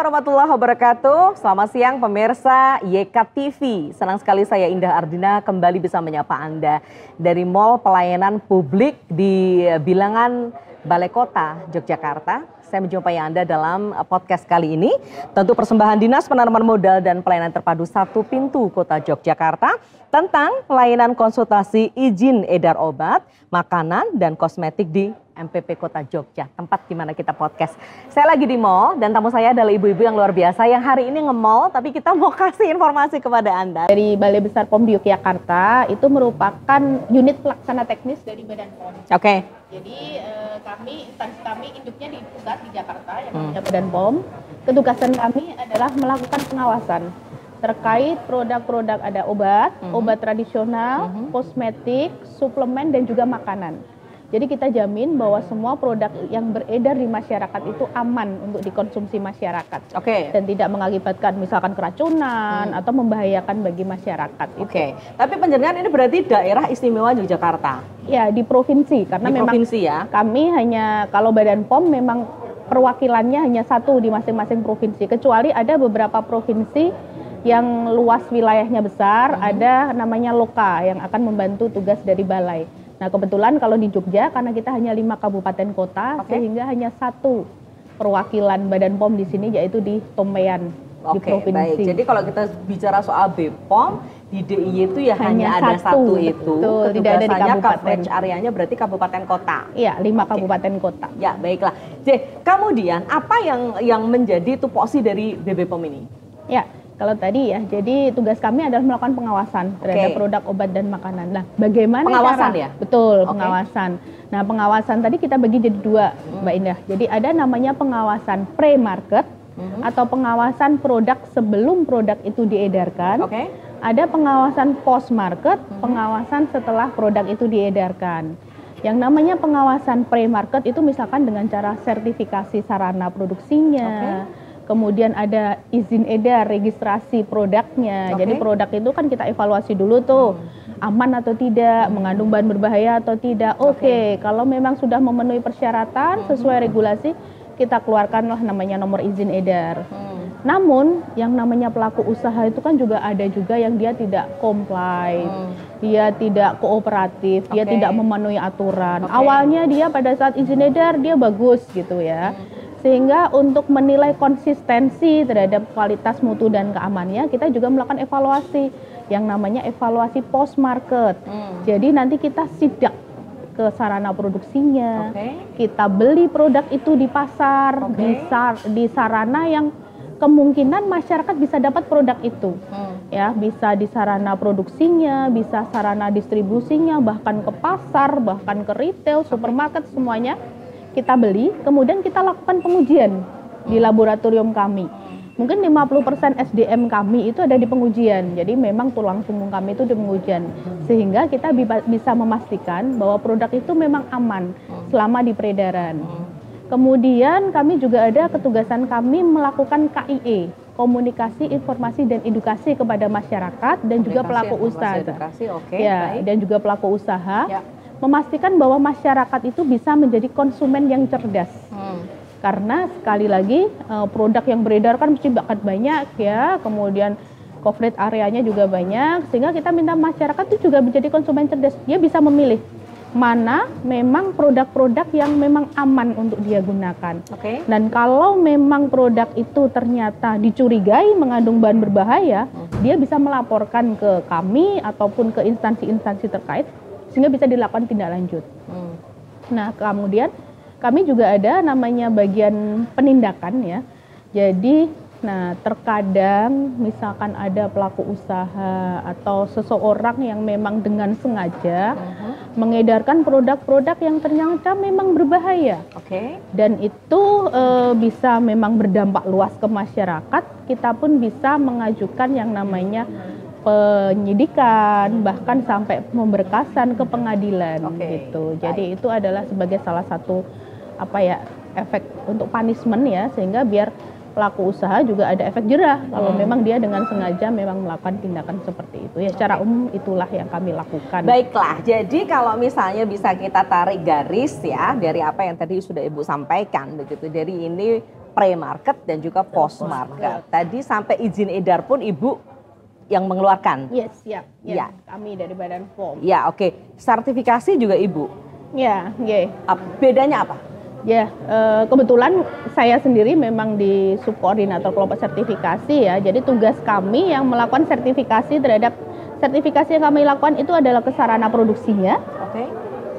warahmatullahi wabarakatuh. Selamat siang pemirsa YK TV. Senang sekali saya Indah Ardina kembali bisa menyapa Anda dari Mall Pelayanan Publik di Bilangan Balai Kota Yogyakarta. Saya menjumpai Anda dalam podcast kali ini. Tentu persembahan Dinas Penanaman Modal dan Pelayanan Terpadu Satu Pintu Kota Yogyakarta tentang pelayanan konsultasi izin edar obat, makanan, dan kosmetik di MPP Kota Jogja, tempat di mana kita podcast. Saya lagi di mall dan tamu saya adalah ibu-ibu yang luar biasa yang hari ini nge-mall, tapi kita mau kasih informasi kepada Anda. Dari Balai Besar POM di Yogyakarta itu merupakan unit pelaksana teknis dari Badan POM. Oke. Jadi instansi kami induknya di pusat di Jakarta yang namanya Badan POM. Ketugasan kami adalah melakukan pengawasan terkait produk-produk ada obat, obat tradisional, kosmetik, suplemen dan juga makanan. Jadi kita jamin bahwa semua produk yang beredar di masyarakat itu aman untuk dikonsumsi masyarakat. Oke. Dan tidak mengakibatkan misalkan keracunan atau membahayakan bagi masyarakat. Oke. Tapi penjaringan ini berarti daerah istimewa Yogyakarta? Ya, di provinsi. Karena di memang provinsi ya? Kami hanya, kalau Badan POM memang perwakilannya hanya satu di masing-masing provinsi. Kecuali ada beberapa provinsi yang luas wilayahnya besar, ada namanya Loka yang akan membantu tugas dari balai. Nah kebetulan kalau di Jogja karena kita hanya 5 kabupaten kota, sehingga hanya satu perwakilan Badan POM di sini yaitu di Tompean di provinsi. Baik. Jadi kalau kita bicara soal BPOM di DIY itu ya hanya ada satu itu. Betul, tidak ada di kabupaten. Coverage areanya berarti kabupaten kota. Iya, 5 kabupaten kota. Ya baiklah. Jadi kemudian apa yang menjadi tupoksi dari BPOM ini? Ya. Kalau tadi ya, jadi tugas kami adalah melakukan pengawasan terhadap produk obat dan makanan. Nah, bagaimana pengawasan cara? Ya? Betul, pengawasan. Nah, pengawasan tadi kita bagi jadi dua, Mbak Indah. Jadi ada namanya pengawasan pre-market atau pengawasan produk sebelum produk itu diedarkan. Ada pengawasan post-market, pengawasan setelah produk itu diedarkan. Yang namanya pengawasan pre-market itu misalkan dengan cara sertifikasi sarana produksinya. Kemudian ada izin edar, registrasi produknya. Jadi produk itu kan kita evaluasi dulu tuh, aman atau tidak, mengandung bahan berbahaya atau tidak. Kalau memang sudah memenuhi persyaratan sesuai regulasi, kita keluarkanlah namanya nomor izin edar. Namun yang namanya pelaku usaha itu kan juga ada juga yang dia tidak comply, dia tidak kooperatif, dia tidak memenuhi aturan. Awalnya dia pada saat izin edar dia bagus gitu ya. Sehingga untuk menilai konsistensi terhadap kualitas mutu dan keamanannya, kita juga melakukan evaluasi yang namanya evaluasi post market. Jadi nanti kita sidak ke sarana produksinya, kita beli produk itu di pasar, di sarana yang kemungkinan masyarakat bisa dapat produk itu. Ya, bisa di sarana produksinya, bisa sarana distribusinya, bahkan ke pasar, bahkan ke retail, supermarket semuanya. Kita beli, kemudian kita lakukan pengujian di laboratorium kami. Mungkin 50% SDM kami itu ada di pengujian. Jadi memang tulang punggung kami itu di pengujian. Sehingga kita bisa memastikan bahwa produk itu memang aman selama di peredaran. Kemudian kami juga ada ketugasan kami melakukan KIE, komunikasi, informasi, dan edukasi kepada masyarakat dan juga pelaku usaha. Dan juga pelaku usaha. Memastikan bahwa masyarakat itu bisa menjadi konsumen yang cerdas. Karena sekali lagi produk yang beredar kan mesti banyak ya, kemudian coverage areanya juga banyak, sehingga kita minta masyarakat itu juga menjadi konsumen cerdas. Dia bisa memilih mana memang produk-produk yang memang aman untuk dia gunakan. Dan kalau memang produk itu ternyata dicurigai mengandung bahan berbahaya, dia bisa melaporkan ke kami ataupun ke instansi-instansi terkait, sehingga bisa dilakukan tindak lanjut. Nah, kemudian kami juga ada namanya bagian penindakan ya. Jadi, terkadang misalkan ada pelaku usaha atau seseorang yang memang dengan sengaja mengedarkan produk-produk yang ternyata memang berbahaya. Dan itu bisa memang berdampak luas ke masyarakat. Kita pun bisa mengajukan yang namanya penyidikan, bahkan sampai pemberkasan ke pengadilan gitu. Jadi itu adalah sebagai salah satu efek untuk punishment ya, sehingga biar pelaku usaha juga ada efek jerah kalau memang dia dengan sengaja memang melakukan tindakan seperti itu. Ya secara umum itulah yang kami lakukan. Baiklah, jadi kalau misalnya bisa kita tarik garis ya dari apa yang tadi sudah Ibu sampaikan begitu. Dari ini pre-market dan juga post-market. Tadi sampai izin edar pun Ibu yang mengeluarkan? Yes, siap. Ya. Kami dari Badan POM. Ya, oke. Sertifikasi juga Ibu? Ya, oke. Bedanya apa? Ya, kebetulan saya sendiri memang di subkoordinator kelompok sertifikasi ya. Jadi tugas kami yang melakukan sertifikasi terhadap sertifikasi yang kami lakukan itu adalah ke sarana produksinya,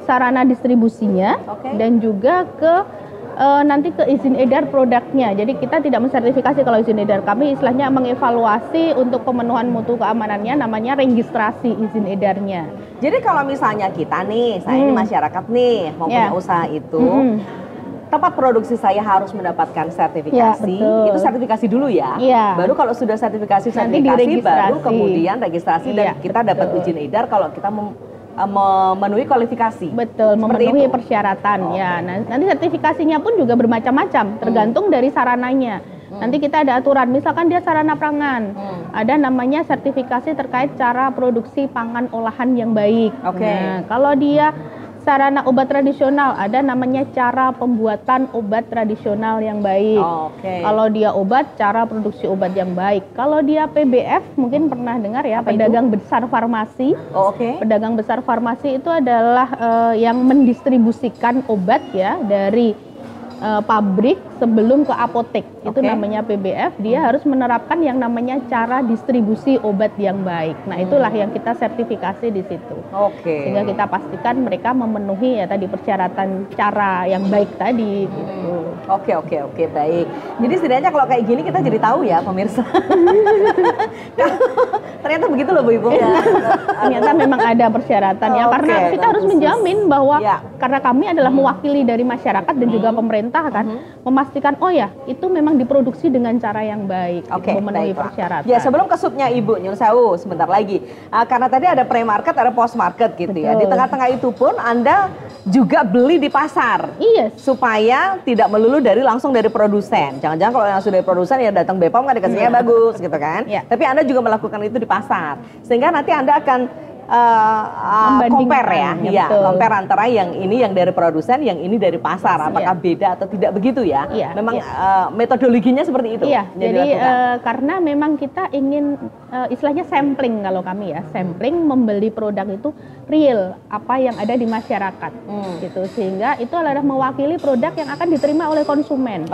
sarana distribusinya, dan juga ke nanti ke izin edar produknya. Jadi kita tidak mensertifikasi kalau izin edar, kami istilahnya mengevaluasi untuk pemenuhan mutu keamanannya, namanya registrasi izin edarnya. Jadi kalau misalnya kita nih, saya ini masyarakat nih mau punya usaha itu, tempat produksi saya harus mendapatkan sertifikasi, itu sertifikasi dulu ya. Baru kalau sudah sertifikasi baru kemudian registrasi dan kita dapat izin edar kalau kita memenuhi kualifikasi. Betul, memenuhi persyaratan ya. Nanti sertifikasinya pun juga bermacam-macam, tergantung dari sarananya. Nanti kita ada aturan, misalkan dia sarana pangan, ada namanya sertifikasi terkait cara produksi pangan olahan yang baik. Nah, kalau dia sarana obat tradisional, ada namanya cara pembuatan obat tradisional yang baik. Kalau dia obat, cara produksi obat yang baik. Kalau dia PBF, mungkin pernah dengar ya, pedagang besar farmasi. Pedagang besar farmasi itu adalah yang mendistribusikan obat ya dari pabrik sebelum ke apotek. Itu namanya PBF. Dia harus menerapkan yang namanya cara distribusi obat yang baik. Nah, itulah yang kita sertifikasi di situ. Sehingga kita pastikan mereka memenuhi ya tadi persyaratan cara yang baik tadi gitu. Oke, baik. Jadi setidaknya kalau kayak gini kita jadi tahu ya pemirsa. Ternyata begitu loh Bu Ibu. Ternyata memang ada persyaratan ya, karena kita harus menjamin bahwa karena kami adalah mewakili dari masyarakat dan juga pemerintah kan, memastikan oh ya itu memang diproduksi dengan cara yang baik, memenuhi persyaratan. Ya, sebelum ke subnya Ibu, nyun sewu sebentar lagi. Karena tadi ada pre-market, ada post-market gitu ya. Di tengah-tengah itu pun Anda juga beli di pasar. Supaya tidak melulu langsung dari produsen. Jangan-jangan kalau langsung dari produsen ya datang BPOM kan dikasihnya bagus gitu kan. Tapi Anda juga melakukan itu di pasar. Sehingga nanti Anda akan compare ya, compare antara yang ini yang dari produsen, yang ini dari pasar, apakah beda atau tidak begitu ya? Memang metodologinya seperti itu. Jadi karena memang kita ingin istilahnya sampling kalau kami ya, sampling membeli produk itu real apa yang ada di masyarakat, gitu sehingga itu adalah mewakili produk yang akan diterima oleh konsumen.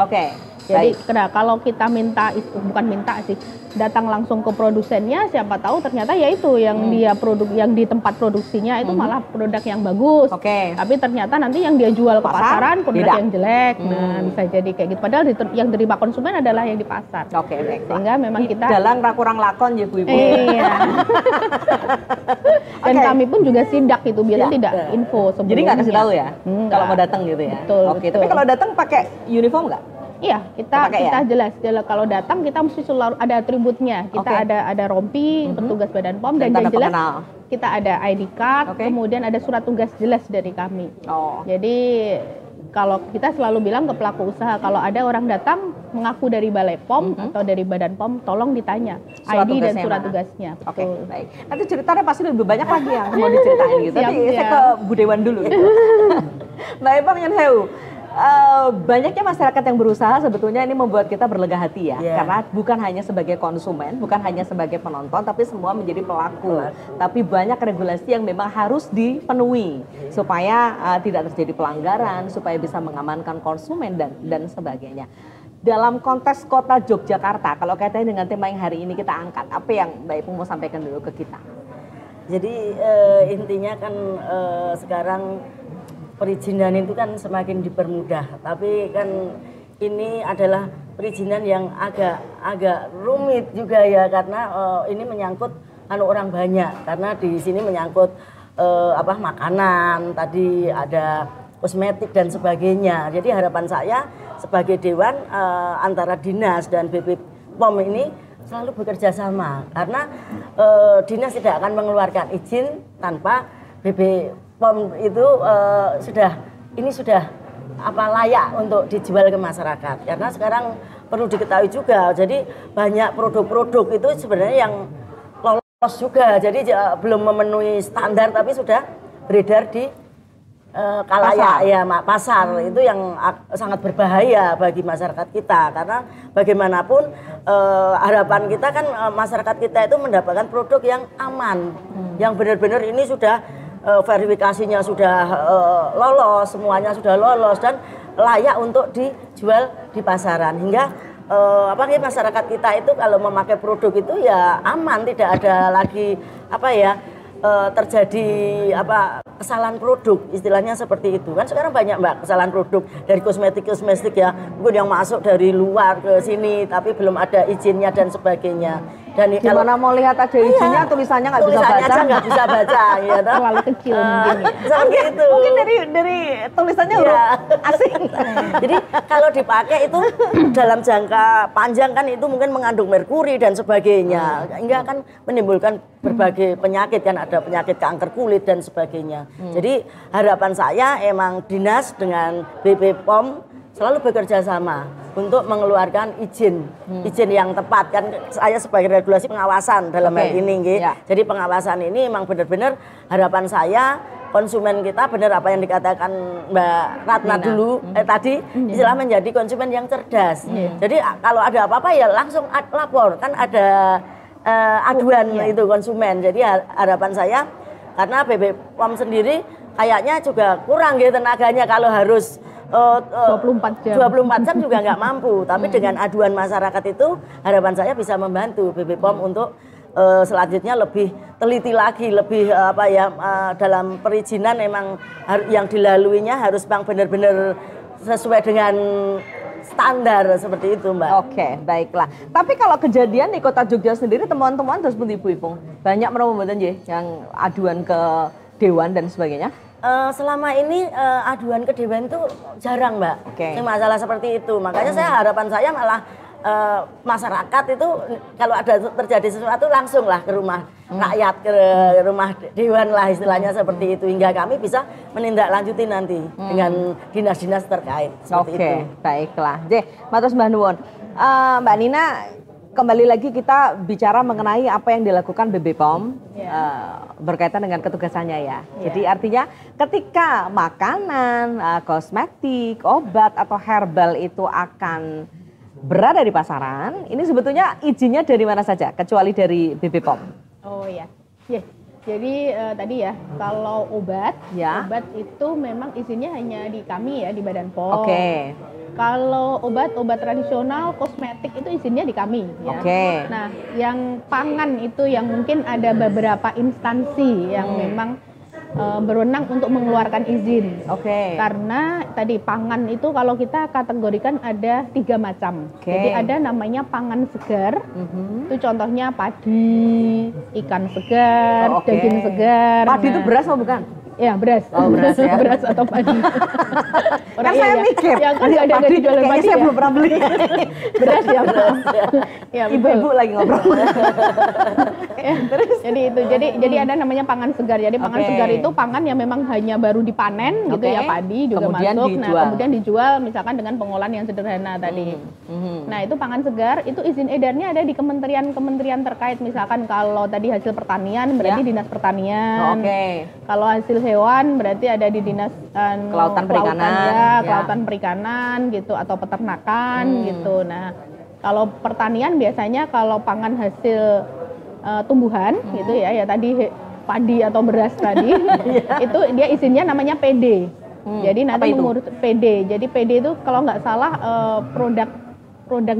Jadi kalau kita minta itu bukan minta sih, datang langsung ke produsennya, siapa tahu ternyata ya itu yang dia produk yang di tempat produksinya itu malah produk yang bagus. Tapi ternyata nanti yang dia jual ke pasaran produk yang jelek. Nah, bisa jadi kayak gitu. Padahal yang diterima konsumen adalah yang di pasar. Sehingga memang kita dalang kurang lakon ya Bu Ibu. Dan kami pun juga sidak itu biar tidak info sebelumnya. Jadi nggak kasih tahu ya kalau mau datang gitu ya. Tapi kalau datang pakai uniform nggak? Iya, kita jelas kalau datang kita mesti selalu ada atributnya. Kita ada rompi, petugas Badan POM dan jelas kita ada ID card, kemudian ada surat tugas jelas dari kami. Jadi kalau kita selalu bilang ke pelaku usaha, kalau ada orang datang mengaku dari Balai POM atau dari Badan POM, tolong ditanya ID dan surat tugasnya. Baik. Nanti ceritanya pasti lebih banyak lagi yang mau diceritain gitu. Tapi saya ke Bu Dewan dulu. Gitu. Baik, Bang Nyun Sewu. Banyaknya masyarakat yang berusaha sebetulnya ini membuat kita berlega hati ya, karena bukan hanya sebagai konsumen, bukan hanya sebagai penonton, tapi semua menjadi pelaku. Tapi banyak regulasi yang memang harus dipenuhi supaya tidak terjadi pelanggaran, supaya bisa mengamankan konsumen dan sebagainya. Dalam konteks kota Yogyakarta, kalau kaitannya dengan tema yang hari ini kita angkat, apa yang Mbak Ipung mau sampaikan dulu ke kita? Jadi intinya kan sekarang perizinan itu kan semakin dipermudah, tapi kan ini adalah perizinan yang agak rumit juga ya, karena ini menyangkut orang banyak, karena di sini menyangkut makanan, tadi ada kosmetik dan sebagainya. Jadi harapan saya sebagai dewan antara dinas dan BP POM ini selalu bekerja sama, karena dinas tidak akan mengeluarkan izin tanpa BP POM itu sudah layak untuk dijual ke masyarakat. Karena sekarang perlu diketahui juga, jadi banyak produk-produk itu sebenarnya yang lolos juga, jadi belum memenuhi standar tapi sudah beredar di kalayak ya pasar itu yang sangat berbahaya bagi masyarakat kita, karena bagaimanapun harapan kita kan masyarakat kita itu mendapatkan produk yang aman, yang benar-benar ini sudah verifikasinya sudah lolos, semuanya sudah lolos dan layak untuk dijual di pasaran, hingga masyarakat kita itu kalau memakai produk itu ya aman, tidak ada lagi terjadi kesalahan produk, istilahnya seperti itu. Kan sekarang banyak Mbak kesalahan produk dari kosmetik ya, mungkin yang masuk dari luar ke sini tapi belum ada izinnya dan sebagainya. Dan gimana mau lihat ada izinnya, tulisannya nggak bisa baca. Tulisannya aja nggak bisa baca, ya toh? Terlalu kecil mungkin ya. Seperti itu. Mungkin dari tulisannya huruf asing. Jadi kalau dipakai itu dalam jangka panjang kan itu mungkin mengandung merkuri dan sebagainya, hingga akan menimbulkan berbagai penyakit, kan ada penyakit kanker kulit dan sebagainya. Jadi harapan saya emang dinas dengan BPOM selalu bekerja sama untuk mengeluarkan izin yang tepat, kan saya sebagai regulasi pengawasan dalam hal ini Jadi pengawasan ini memang benar-benar harapan saya konsumen kita benar apa yang dikatakan Mbak Ratna dulu tadi, istilah menjadi konsumen yang cerdas. Jadi kalau ada apa-apa ya langsung lapor, kan ada aduan itu konsumen. Jadi harapan saya, karena BPOM sendiri kayaknya juga kurang tenaganya kalau harus 24 jam juga nggak mampu. Tapi dengan aduan masyarakat itu harapan saya bisa membantu BPOM untuk selanjutnya lebih teliti lagi, lebih dalam perizinan memang yang dilaluinya harus benar-benar sesuai dengan standar seperti itu, Mbak. Oke, baiklah. Tapi kalau kejadian di Kota Jogja sendiri, teman-teman terus Ibu-Ipung banyak menemukan yang aduan ke dewan dan sebagainya. Selama ini aduan ke dewan itu jarang, Mbak. Yang masalah seperti itu. Makanya harapan saya malah masyarakat itu kalau ada terjadi sesuatu langsunglah ke rumah rakyat, ke rumah dewan lah istilahnya seperti itu, hingga kami bisa menindaklanjuti nanti dengan dinas-dinas terkait seperti itu. Baiklah. Matur Mbak Nuwun. Mbak Nina, kembali lagi kita bicara mengenai apa yang dilakukan BPOM berkaitan dengan ketugasannya ya. Jadi artinya ketika makanan, kosmetik, obat atau herbal itu akan berada di pasaran, ini sebetulnya izinnya dari mana saja kecuali dari BPOM? Oh ya. Jadi tadi ya, kalau obat itu memang izinnya hanya di kami ya, di Badan POM. Kalau obat-obat tradisional, kosmetik itu izinnya di kami ya. Nah, yang pangan itu yang mungkin ada beberapa instansi yang memang berwenang untuk mengeluarkan izin. Karena tadi pangan itu kalau kita kategorikan ada 3 macam. Jadi ada namanya pangan segar. Itu contohnya padi, ikan segar, daging segar. Padi itu beras atau bukan? Ya, beras. Beras ya. Beras atau padi. Kan saya mikir, ya kan nggak ada padi, jualan padi saya ya? belum pernah beli. Beras ya, ya Ibu-ibu lagi ngobrol. Terus jadi ada namanya pangan segar. Jadi pangan segar itu pangan yang memang hanya baru dipanen gitu ya, padi juga kemudian masuk. Dijual. Nah, kemudian dijual misalkan dengan pengolahan yang sederhana tadi. Nah, itu pangan segar, itu izin edarnya ada di kementerian terkait. Misalkan kalau tadi hasil pertanian berarti Dinas Pertanian. Kalau hasil hewan berarti ada di Dinas Kelautan Perikanan, Kelautan Perikanan gitu, atau peternakan gitu. Nah, kalau pertanian biasanya kalau pangan hasil tumbuhan gitu ya tadi padi atau beras tadi itu dia izinnya namanya PD. Jadi nanti mengurus PD. Jadi PD itu kalau nggak salah produk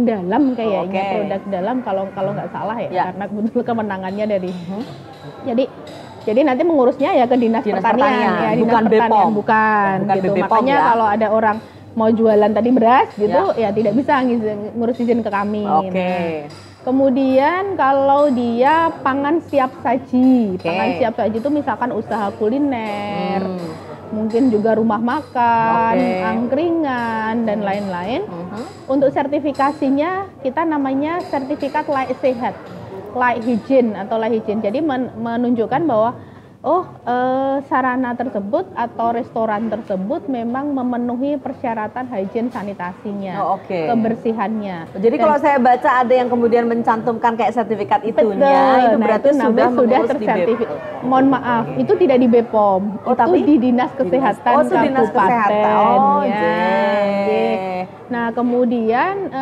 dalam kayaknya, produk dalam kalau nggak salah ya, karena kebetulan kemenangannya dari. Jadi nanti mengurusnya ya ke Dinas Pertanian. Ya, bukan BPOM. Bukan gitu. BPOM, makanya kalau ada orang mau jualan tadi beras gitu ya tidak bisa ngurus izin ke kami. Nah, kemudian kalau dia pangan siap saji. Pangan siap saji itu misalkan usaha kuliner, mungkin juga rumah makan, angkringan dan lain-lain. Untuk sertifikasinya kita namanya sertifikat layak sehat, layak hygiene atau layak hygiene. Jadi menunjukkan bahwa sarana tersebut atau restoran tersebut memang memenuhi persyaratan hygiene sanitasinya, kebersihannya. Jadi kalau saya baca ada yang kemudian mencantumkan kayak sertifikat itunya, itu berarti sudah tersertifikat. Mohon maaf, itu tidak di BPOM, itu di Dinas Kesehatan Kabupaten. Nah, kemudian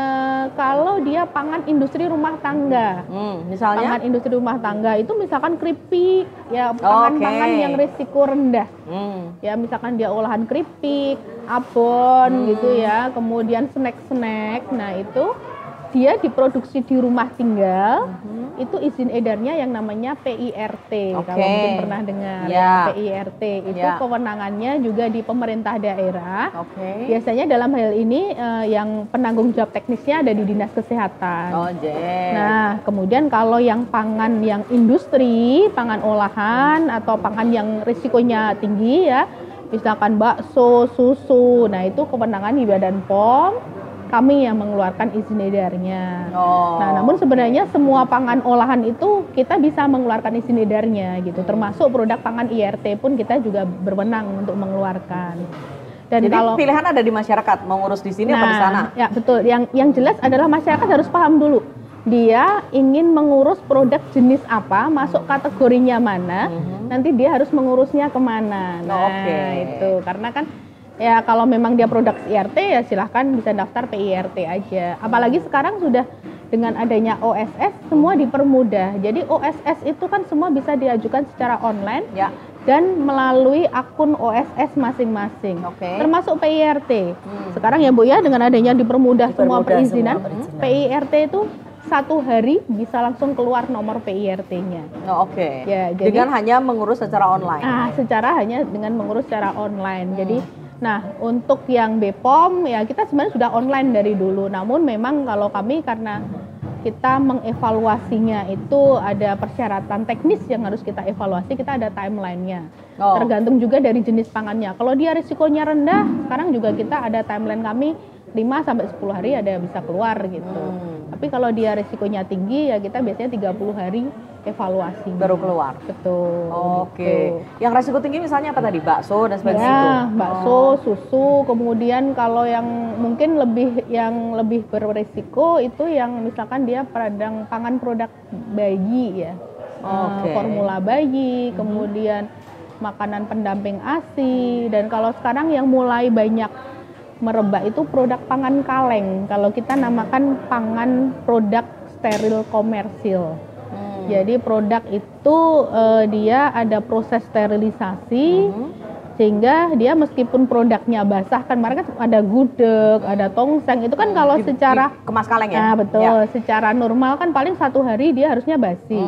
kalau dia pangan industri rumah tangga, misalnya pangan industri rumah tangga itu misalkan keripik, ya pangan yang risiko rendah, ya misalkan dia olahan keripik, abon gitu ya, kemudian snack-snack, nah itu dia diproduksi di rumah tinggal, itu izin edarnya yang namanya PIRT, kalau mungkin pernah dengar. PIRT itu kewenangannya juga di pemerintah daerah. Biasanya dalam hal ini yang penanggung jawab teknisnya ada di Dinas Kesehatan. Nah, kemudian kalau yang pangan yang industri, pangan olahan atau pangan yang risikonya tinggi ya, misalkan bakso, susu, nah itu kewenangan di Badan POM. Kami yang mengeluarkan izin edarnya. Nah, namun sebenarnya semua pangan olahan itu kita bisa mengeluarkan izin edarnya gitu. Termasuk produk pangan IRT pun kita juga berwenang untuk mengeluarkan. Dan jadi kalau pilihan ada di masyarakat mau ngurus di sini apa di sana? Ya betul. Yang jelas adalah masyarakat harus paham dulu. Dia ingin mengurus produk jenis apa, masuk kategorinya mana, nanti dia harus mengurusnya kemana. Nah, itu karena kan ya kalau memang dia produk IRT ya silahkan bisa daftar PIRT aja. Apalagi sekarang sudah dengan adanya OSS semua dipermudah. Jadi OSS itu kan semua bisa diajukan secara online dan melalui akun OSS masing-masing. Termasuk PIRT. Sekarang ya Bu ya dengan adanya dipermudah semua perizinan, PIRT itu 1 hari bisa langsung keluar nomor PIRT-nya. Ya, jadi dengan hanya mengurus secara online. Hanya dengan mengurus secara online. Jadi nah, untuk yang BPOM ya kita sebenarnya sudah online dari dulu. Namun memang kalau kami karena kita mengevaluasinya itu ada persyaratan teknis yang harus kita evaluasi, kita ada timeline-nya. Tergantung juga dari jenis pangannya. Kalau dia risikonya rendah, sekarang juga kita ada timeline kami 5-10 hari ada bisa keluar gitu. Tapi kalau dia risikonya tinggi ya kita biasanya 30 hari evaluasi baru keluar. Betul. Yang risiko tinggi misalnya apa tadi? Bakso dan sebagainya itu. Bakso, susu, kemudian kalau yang mungkin lebih berisiko itu yang misalkan dia pangan produk bayi ya. Formula bayi, kemudian makanan pendamping ASI, dan kalau sekarang yang mulai banyak merebak itu produk pangan kaleng. Kalau kita namakan pangan produk steril komersil. Jadi produk itu dia ada proses sterilisasi sehingga dia meskipun produknya basah kan mereka ada gudeg, ada tongseng itu kan kalau secara kemas kaleng ya. Nah betul, secara normal kan paling 1 hari dia harusnya basi.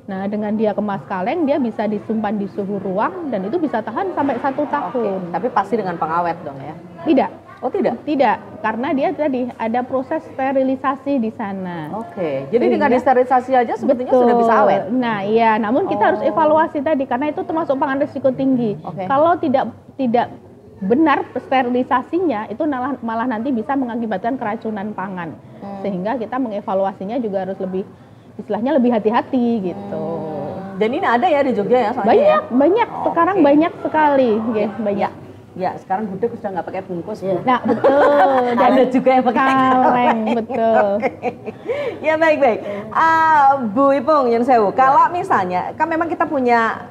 Nah dengan dia kemas kaleng dia bisa disimpan di suhu ruang dan itu bisa tahan sampai 1 tahun. Tapi pasti dengan pengawet dong ya? Tidak. Tidak, karena dia tadi ada proses sterilisasi di sana. Jadi dengan disterilisasi aja sebetulnya sudah bisa awet. Nah, iya, namun kita harus evaluasi tadi karena itu termasuk pangan risiko tinggi. Kalau tidak benar sterilisasinya itu malah nanti bisa mengakibatkan keracunan pangan. Sehingga kita mengevaluasinya juga harus istilahnya lebih hati-hati gitu. Dan ini ada ya di Jogja ya soalnya? Banyak. Sekarang banyak sekali, banyak. Ya, sekarang gudeg sudah nggak pakai bungkus. Nah, betul. Dan ada juga yang pakai kaleng, betul. Ya, baik. Bu Ipung, Nyun Sewu, kalau misalnya, kan memang kita punya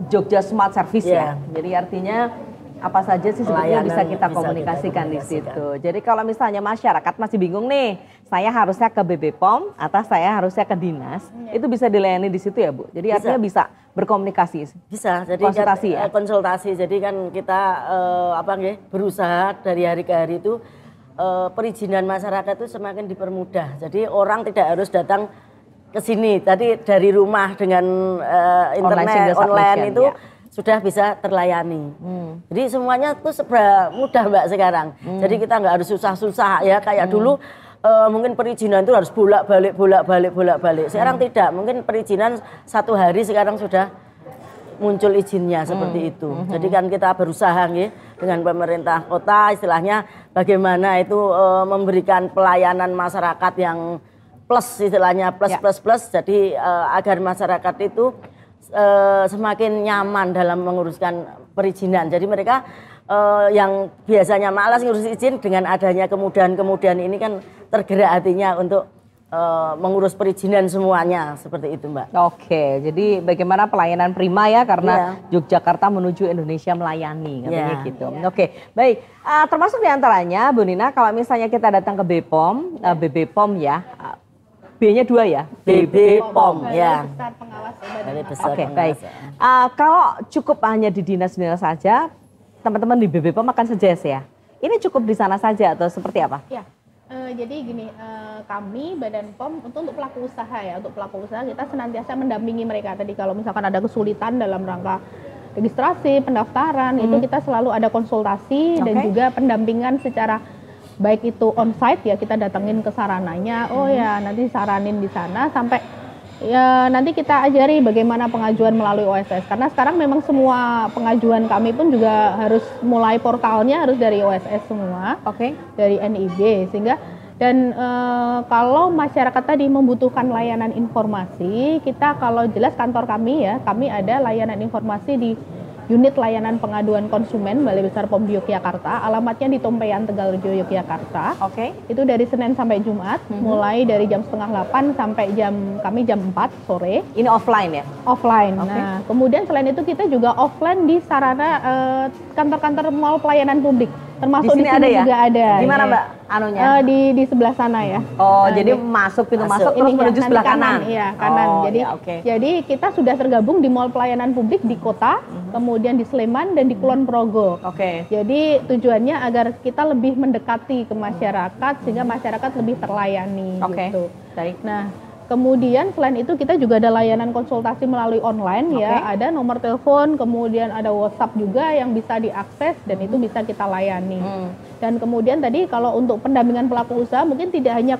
Jogja Smart Service ya. Jadi artinya apa saja sih sebetulnya bisa kita komunikasikan di situ. Jadi kalau misalnya masyarakat masih bingung nih, saya harusnya ke BPOM atau saya harusnya ke dinas, itu bisa dilayani di situ ya Bu? Jadi artinya bisa berkomunikasi? Bisa, jadi konsultasi ya? Konsultasi, jadi kan kita berusaha dari hari ke hari itu perizinan masyarakat itu semakin dipermudah. Jadi orang tidak harus datang ke sini, tadi dari rumah dengan internet, online itu sudah bisa terlayani. Jadi semuanya tuh serba mudah Mbak sekarang. Jadi kita nggak harus susah-susah ya kayak dulu mungkin perizinan itu harus bolak-balik. Sekarang tidak, mungkin perizinan 1 hari sekarang sudah muncul izinnya seperti itu. Jadi kan kita berusaha dengan pemerintah kota istilahnya bagaimana itu memberikan pelayanan masyarakat yang plus istilahnya plus. Jadi agar masyarakat itu semakin nyaman dalam menguruskan perizinan. Jadi mereka yang biasanya malas ngurus izin, dengan adanya kemudahan-kemudahan ini kan tergerak hatinya untuk mengurus perizinan semuanya, seperti itu Mbak. Oke, jadi bagaimana pelayanan prima ya, karena Yogyakarta menuju Indonesia melayani, katanya gitu. Oke, baik. Termasuk diantaranya Bu Nina, kalau misalnya kita datang ke BPOM, BBPOM ya, B-nya 2 ya? BBPOM ya. Besar pengawas Oke, baik. Kalau cukup hanya di dinas-dinas saja, teman-teman di BBPOM akan suggest ya? Ini cukup di sana saja atau seperti apa? Ya. Jadi gini, kami Badan POM untuk pelaku usaha ya, untuk pelaku usaha kita senantiasa mendampingi mereka. Tadi kalau misalkan ada kesulitan dalam rangka registrasi, pendaftaran, itu kita selalu ada konsultasi dan juga pendampingan secara baik itu onsite ya, kita datengin ke sarananya, oh ya nanti saranin di sana sampai ya nanti kita ajari bagaimana pengajuan melalui OSS, karena sekarang memang semua pengajuan kami pun juga harus mulai portalnya harus dari OSS semua, dari NIB, sehingga dan kalau masyarakat tadi membutuhkan layanan informasi, kita kalau jelas kantor kami ya, kami ada layanan informasi di Unit Layanan Pengaduan Konsumen Balai Besar POM di Yogyakarta, alamatnya di Tompean, Tegalrejo, Yogyakarta. Itu dari Senin sampai Jumat, mulai dari jam 7:30 sampai kami jam 4 sore. Ini offline ya? Offline. Nah, kemudian selain itu kita juga offline di sarana kantor-kantor mall pelayanan publik. Termasuk di sini ada ya? juga ada. Gimana ya. Mbak anunya? Di sebelah sana ya. Jadi masuk pintu masuk terus menuju sebelah kanan. Iya, kanan. Jadi kita sudah tergabung di mall pelayanan publik di kota, kemudian di Sleman dan di Kulon Progo. Jadi tujuannya agar kita lebih mendekati ke masyarakat sehingga masyarakat lebih terlayani gitu. Nah, kemudian selain itu kita juga ada layanan konsultasi melalui online ya, ada nomor telepon, kemudian ada WhatsApp juga yang bisa diakses dan itu bisa kita layani. Dan kemudian tadi kalau untuk pendampingan pelaku usaha mungkin tidak hanya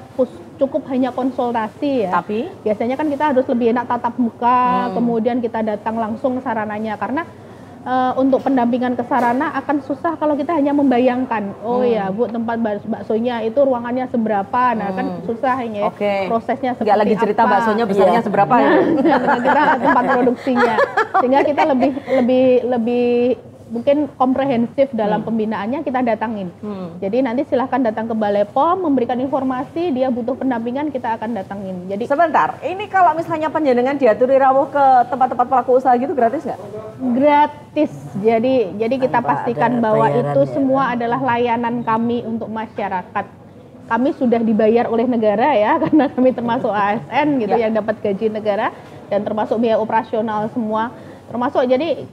cukup hanya konsultasi ya, tapi biasanya kan kita harus lebih enak tatap muka, kemudian kita datang langsung ke sarananya, karena untuk pendampingan ke sarana akan susah kalau kita hanya membayangkan, oh ya Bu tempat baksonya itu ruangannya seberapa, nah kan susah ini prosesnya seperti nggak lagi cerita apa. Baksonya besarnya seberapa ya? Kita tempat produksinya, sehingga kita lebih mungkin komprehensif dalam pembinaannya kita datangin. Jadi nanti silahkan datang ke Balai POM, memberikan informasi, dia butuh pendampingan kita akan datangin. Jadi sebentar, ini kalau misalnya panjenengan diaturi rawuh ke tempat-tempat pelaku usaha gitu gratis nggak? Gratis. Jadi kita pastikan bahwa itu semua adalah layanan kami untuk masyarakat. Kami sudah dibayar oleh negara ya, karena kami termasuk ASN gitu yang dapat gaji negara dan termasuk biaya operasional semua. Termasuk jadi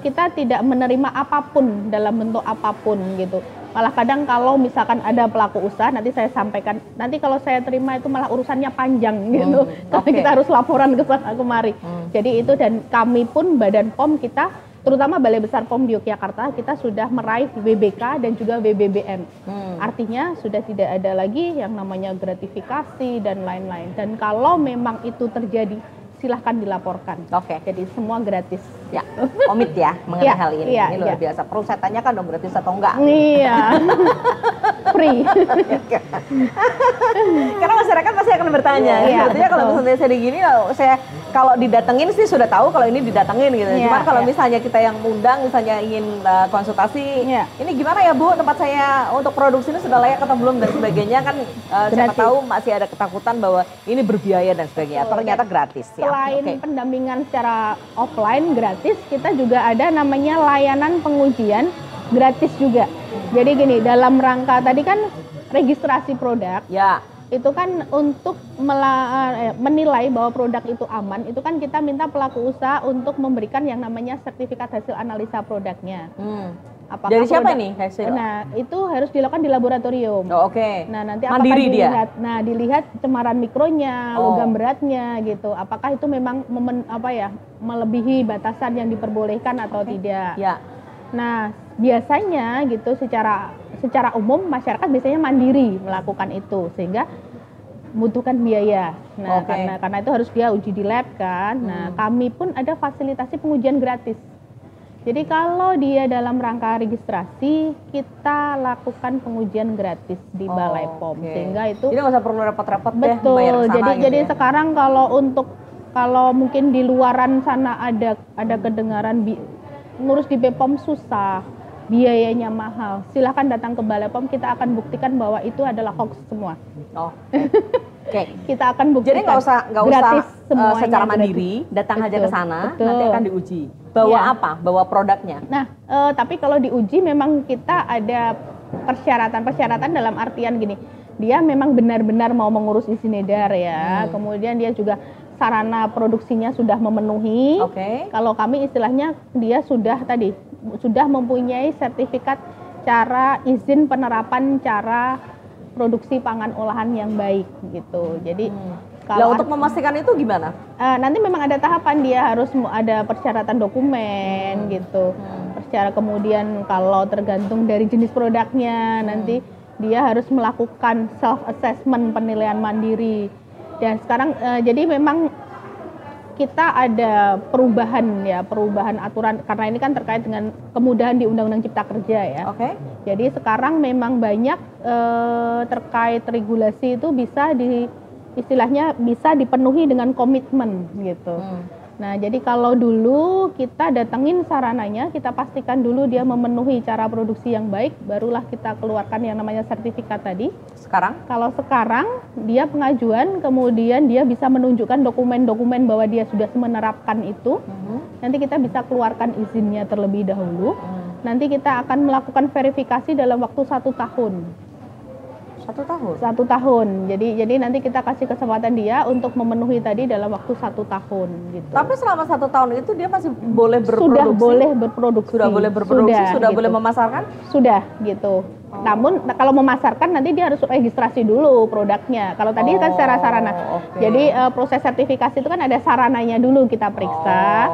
kita tidak menerima apapun dalam bentuk apapun gitu. Malah kadang kalau misalkan ada pelaku usaha, nanti saya sampaikan, nanti kalau saya terima itu malah urusannya panjang gitu. Tapi kita harus laporan ke sana kemari. Jadi itu, dan kami pun Badan POM kita, terutama Balai Besar POM di Yogyakarta, kita sudah meraih WBK dan juga WBBM. Artinya sudah tidak ada lagi yang namanya gratifikasi dan lain-lain. Dan kalau memang itu terjadi, silahkan dilaporkan. Jadi semua gratis. Ya, komit ya mengenai hal ini. Ini luar biasa. Perlu saya tanyakan dong gratis atau enggak? Iya. Free. Karena masyarakat pasti akan bertanya. Artinya kalau misalnya saya gini, saya kalau didatengin sih sudah tahu kalau ini didatengin gitu. Cuman kalau misalnya kita yang undang, misalnya ingin konsultasi, ini gimana ya Bu, tempat saya untuk produksi ini sudah layak atau belum dan sebagainya kan, siapa tahu masih ada ketakutan bahwa ini berbiaya dan sebagainya. Ternyata gratis ya. Selain pendampingan secara offline gratis, kita juga ada namanya layanan pengujian gratis juga. Jadi gini, dalam rangka tadi kan registrasi produk, itu kan untuk menilai bahwa produk itu aman, itu kan kita minta pelaku usaha untuk memberikan yang namanya sertifikat hasil analisa produknya. Dari siapa ini hasil? Nah, itu harus dilakukan di laboratorium. Nah, nanti apakah mandiri dilihat, dilihat cemaran mikronya, logam beratnya gitu. Apakah itu memang melebihi batasan yang diperbolehkan atau tidak? Nah, biasanya gitu secara umum masyarakat biasanya mandiri melakukan itu, sehingga membutuhkan biaya. Nah, karena itu harus dia uji di lab kan. Nah, kami pun ada fasilitasi pengujian gratis. Jadi kalau dia dalam rangka registrasi, kita lakukan pengujian gratis di Balai POM, sehingga itu jadi nggak usah perlu repot-repot deh. Betul. Jadi sekarang kalau kalau mungkin di luaran sana ada kedengaran ngurus di BPOM susah, biayanya mahal, silahkan datang ke Balai POM, kita akan buktikan bahwa itu adalah hoax semua. Oh, oke. Kita akan buktikan. Jadi nggak usah secara mandiri, datang aja ke sana, nanti akan diuji. Bawa apa? Bawa produknya. Nah, tapi kalau diuji memang kita ada persyaratan dalam artian gini, dia memang benar-benar mau mengurus izin edar ya, kemudian dia juga sarana produksinya sudah memenuhi. Kalau kami istilahnya dia sudah mempunyai sertifikat cara izin penerapan cara produksi pangan olahan yang baik gitu. Jadi kalau untuk memastikan itu gimana? Nanti memang ada tahapan, dia harus ada persyaratan dokumen gitu. Kemudian kalau tergantung dari jenis produknya, nanti dia harus melakukan self assessment, penilaian mandiri. Dan sekarang jadi memang kita ada perubahan aturan karena ini kan terkait dengan kemudahan di Undang-Undang Cipta Kerja ya. Jadi sekarang memang banyak terkait regulasi itu istilahnya bisa dipenuhi dengan komitmen gitu. Nah, jadi kalau dulu kita datengin sarananya, kita pastikan dulu dia memenuhi cara produksi yang baik, barulah kita keluarkan yang namanya sertifikat tadi. Kalau sekarang dia pengajuan, kemudian dia bisa menunjukkan dokumen-dokumen bahwa dia sudah menerapkan itu. Nanti kita bisa keluarkan izinnya terlebih dahulu. Nanti kita akan melakukan verifikasi dalam waktu 1 tahun. 1 tahun? 1 tahun. Jadi nanti kita kasih kesempatan dia untuk memenuhi tadi dalam waktu 1 tahun gitu. Tapi selama 1 tahun itu dia masih boleh berproduksi? Sudah boleh berproduksi. Sudah boleh memasarkan? Sudah gitu. Namun kalau memasarkan nanti dia harus registrasi dulu produknya. Kalau tadi kan secara sarana. Jadi proses sertifikasi itu kan ada sarananya dulu kita periksa.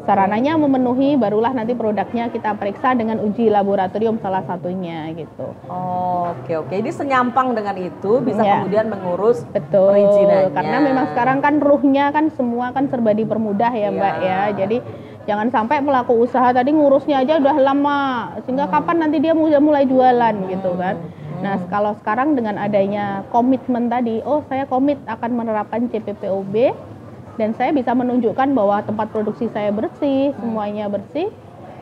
Sarananya memenuhi, barulah nanti produknya kita periksa dengan uji laboratorium salah satunya gitu. Oke. Jadi senyampang dengan itu bisa kemudian mengurus perizinannya. Karena memang sekarang kan ruhnya kan semua kan serba dipermudah ya Mbak ya. Jadi jangan sampai pelaku usaha tadi ngurusnya aja udah lama, sehingga kapan nanti dia mulai jualan gitu kan. Nah kalau sekarang dengan adanya komitmen tadi, saya komit akan menerapkan CPPOB dan saya bisa menunjukkan bahwa tempat produksi saya bersih, semuanya bersih,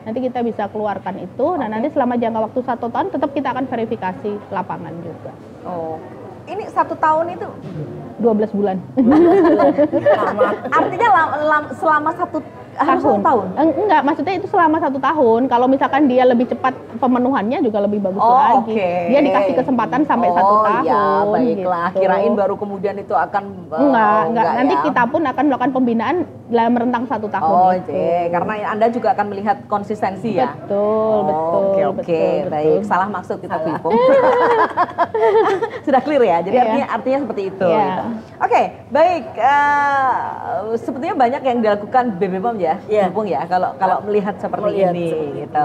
nanti kita bisa keluarkan itu. Nah nanti selama jangka waktu 1 tahun tetap kita akan verifikasi lapangan juga. Ini 1 tahun itu 12 bulan. Artinya selama 1 tahun? Enggak, maksudnya itu selama 1 tahun. Kalau misalkan dia lebih cepat pemenuhannya juga lebih bagus lagi. Dia dikasih kesempatan sampai 1 tahun. Ya, baiklah. Gitu. Kirain baru kemudian itu akan enggak. Nanti kita pun akan melakukan pembinaan dalam rentang 1 tahun. Karena Anda juga akan melihat konsistensi ya. Betul. Baik. Salah maksud kita Pipo. Sudah clear ya. Jadi artinya seperti itu. Oke, baik. Sepertinya banyak yang dilakukan BPOM ya, Bung ya. Kalau melihat seperti ini gitu.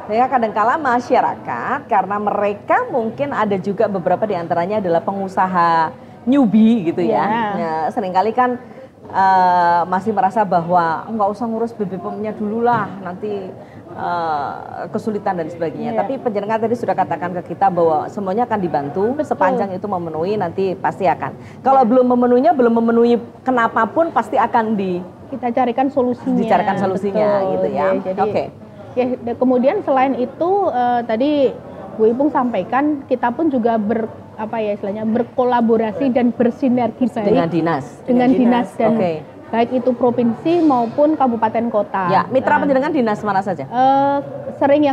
Sehingga kadangkala masyarakat karena mereka mungkin ada juga beberapa di antaranya adalah pengusaha newbie gitu ya. Seringkali kan masih merasa bahwa nggak usah ngurus BPOM-nya dulu lah, nanti kesulitan dan sebagainya. Tapi penjenengan tadi sudah katakan ke kita bahwa semuanya akan dibantu sepanjang itu memenuhi, nanti pasti akan. Kalau belum memenuhi kenapapun pasti akan kita carikan solusinya. Gitu ya. Kemudian selain itu tadi Bu Ipung sampaikan kita pun juga berkolaborasi dan bersinergi baik dengan dinas dan baik itu provinsi maupun kabupaten kota. Mitra penjenengan dinas mana saja? Sering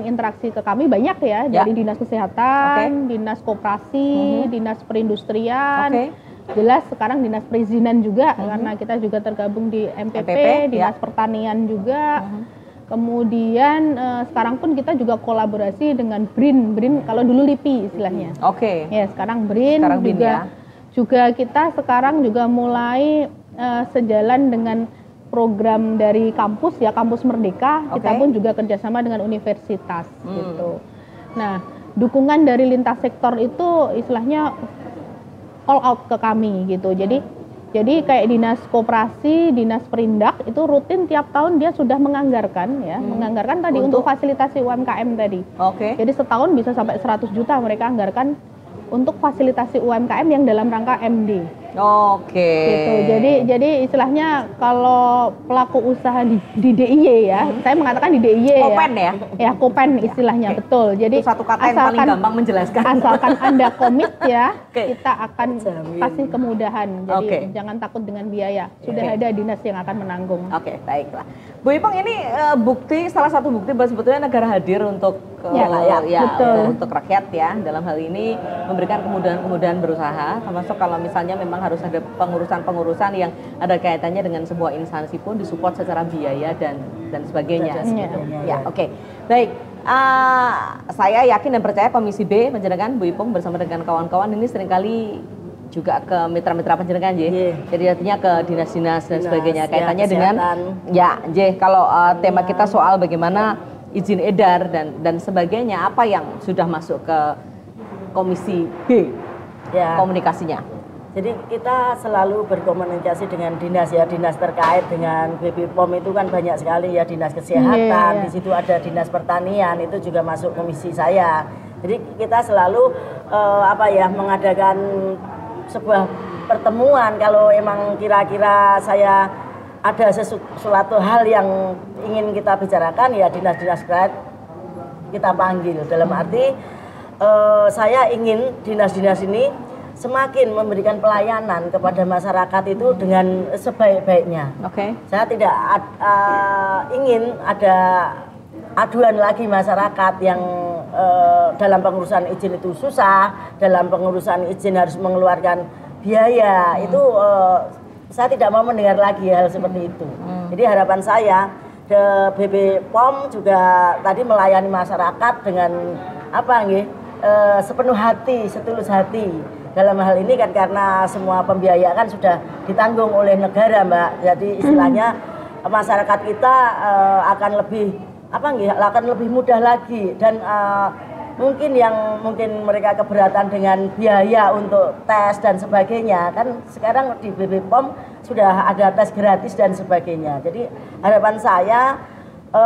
interaksi ke kami banyak ya, dari dinas kesehatan, dinas koperasi, dinas perindustrian. Jelas sekarang dinas perizinan juga karena kita juga tergabung di MPP, dinas pertanian juga. Kemudian sekarang pun kita juga kolaborasi dengan BRIN kalau dulu LIPI istilahnya. Sekarang BRIN juga kita sekarang juga mulai sejalan dengan program dari kampus Kampus Merdeka. Kita pun juga kerjasama dengan universitas gitu. Nah, dukungan dari lintas sektor itu istilahnya all out ke kami gitu. Jadi kayak dinas koperasi, dinas perindak itu rutin tiap tahun dia sudah menganggarkan tadi untuk fasilitasi UMKM tadi. Jadi setahun bisa sampai 100 juta mereka anggarkan untuk fasilitasi UMKM yang dalam rangka MD. Oke. Gitu. Jadi istilahnya kalau pelaku usaha di DIY ya, saya mengatakan di DIY Kopen ya? Ya, kopen istilahnya, betul. Jadi itu satu kata yang paling gampang menjelaskan. Asalkan Anda komit ya, Oke. kita akan kasih kemudahan. Jadi jangan takut dengan biaya. Sudah ada dinas yang akan menanggung. Oke, baiklah. Bu Ipong, ini salah satu bukti bahwa sebetulnya negara hadir untuk untuk rakyat ya. Dalam hal ini memberikan kemudahan berusaha, termasuk kalau misalnya memang harus ada pengurusan yang ada kaitannya dengan sebuah instansi pun disupport secara biaya dan sebagainya. Ya, oke. Baik. Saya yakin dan percaya Komisi B Panjenengan Bu Ipong bersama dengan kawan-kawan ini seringkali juga ke mitra-mitra panjenengan jadi artinya ke dinas-dinas dan sebagainya kaitannya dengan kalau tema kita soal bagaimana izin edar dan sebagainya, apa yang sudah masuk ke Komisi B komunikasinya. Jadi kita selalu berkomunikasi dengan dinas terkait dengan BPOM itu kan banyak sekali ya, dinas kesehatan, di situ ada dinas pertanian, itu juga masuk komisi saya. Jadi kita selalu mengadakan sebuah pertemuan kalau emang kira-kira saya ada sesuatu hal yang ingin kita bicarakan, ya dinas-dinas terkait kita panggil. Dalam arti saya ingin dinas-dinas ini semakin memberikan pelayanan kepada masyarakat itu dengan sebaik-baiknya. Saya tidak ingin ada aduan lagi masyarakat yang dalam pengurusan izin itu susah, dalam pengurusan izin harus mengeluarkan biaya. Itu saya tidak mau mendengar lagi hal seperti itu. Jadi harapan saya, BPOM juga tadi melayani masyarakat dengan sepenuh hati, setulus hati. Dalam hal ini kan karena semua pembiayaan sudah ditanggung oleh negara, Mbak. Jadi istilahnya masyarakat kita akan lebih mudah lagi, dan mungkin mereka keberatan dengan biaya untuk tes dan sebagainya, kan sekarang di BPOM sudah ada tes gratis dan sebagainya. Jadi harapan saya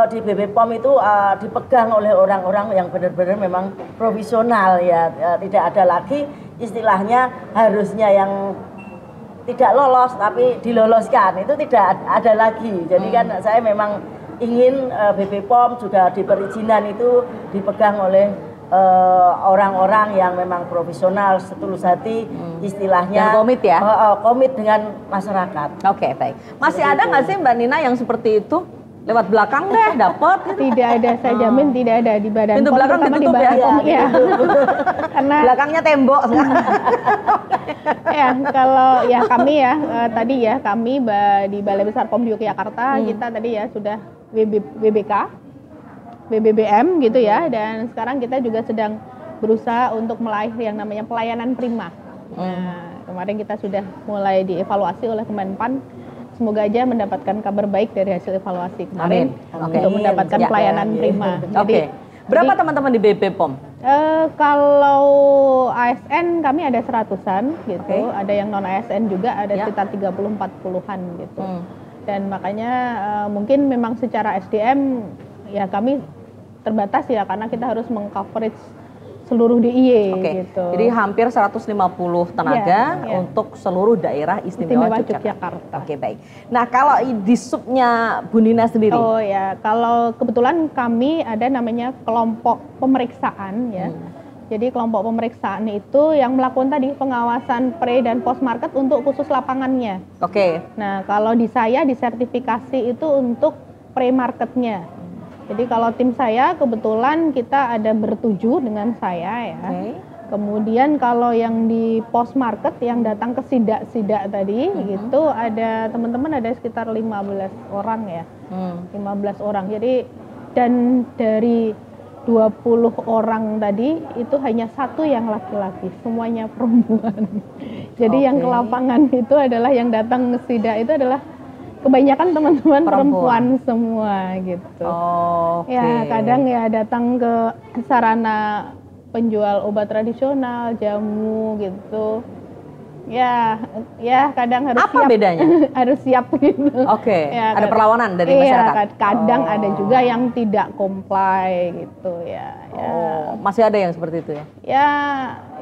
di BPOM itu dipegang oleh orang-orang yang benar-benar memang profesional ya, tidak ada lagi istilahnya harusnya yang tidak lolos tapi diloloskan, itu tidak ada lagi. Jadi kan saya memang ingin BPOM juga di perizinan itu dipegang oleh orang-orang yang memang profesional, setulus hati, istilahnya yang komit ya, komit dengan masyarakat. Oke, baik. Masih ada nggak sih Mbak Nina yang seperti itu? Lewat belakang deh dapat? Tidak ada, saya jamin tidak ada di badan pintu POM, belakang ditutup ya. Karena belakangnya tembok. Ya, kalau ya kami ya tadi ya kami di Balai Besar POM Yogyakarta kita tadi ya sudah WBK, BBBM gitu ya, dan sekarang kita juga sedang berusaha untuk meraih yang namanya pelayanan prima. Nah, kemarin kita sudah mulai dievaluasi oleh Kemenpan. Semoga aja mendapatkan kabar baik dari hasil evaluasi kemarin untuk mendapatkan pelayanan prima. Berapa teman-teman di BPOM? Kalau ASN kami ada 100-an gitu, ada yang non ASN juga ada sekitar 30-40-an gitu. Dan makanya mungkin memang secara SDM ya kami terbatas ya, karena kita harus meng-coverage seluruh DIY gitu. Jadi hampir 150 tenaga untuk seluruh daerah istimewa Yogyakarta. Oke, baik. Nah, kalau di subnya Bu Nina sendiri? Oh ya, kalau kebetulan kami ada namanya kelompok pemeriksaan ya. Jadi kelompok pemeriksaan itu yang melakukan tadi pengawasan pre dan post market untuk khusus lapangannya. Nah, kalau di saya disertifikasi itu untuk pre marketnya. Jadi kalau tim saya kebetulan kita ada bertujuh dengan saya ya. Kemudian kalau yang di post market yang datang ke sidak-sidak tadi gitu ada teman-teman ada sekitar 15 orang ya. 15 orang. Jadi dan dari 20 orang tadi itu hanya satu yang laki-laki, semuanya perempuan. Jadi yang ke lapangan itu adalah yang datang ke sidak itu adalah kebanyakan teman-teman perempuan semua gitu. Ya kadang ya datang ke sarana penjual obat tradisional, jamu gitu. Ya kadang harus Apa siap. bedanya? Harus siap gitu. Oke, Ya, ada perlawanan dari masyarakat? Kadang ada juga yang tidak comply gitu ya. Oh, masih ada yang seperti itu ya? Ya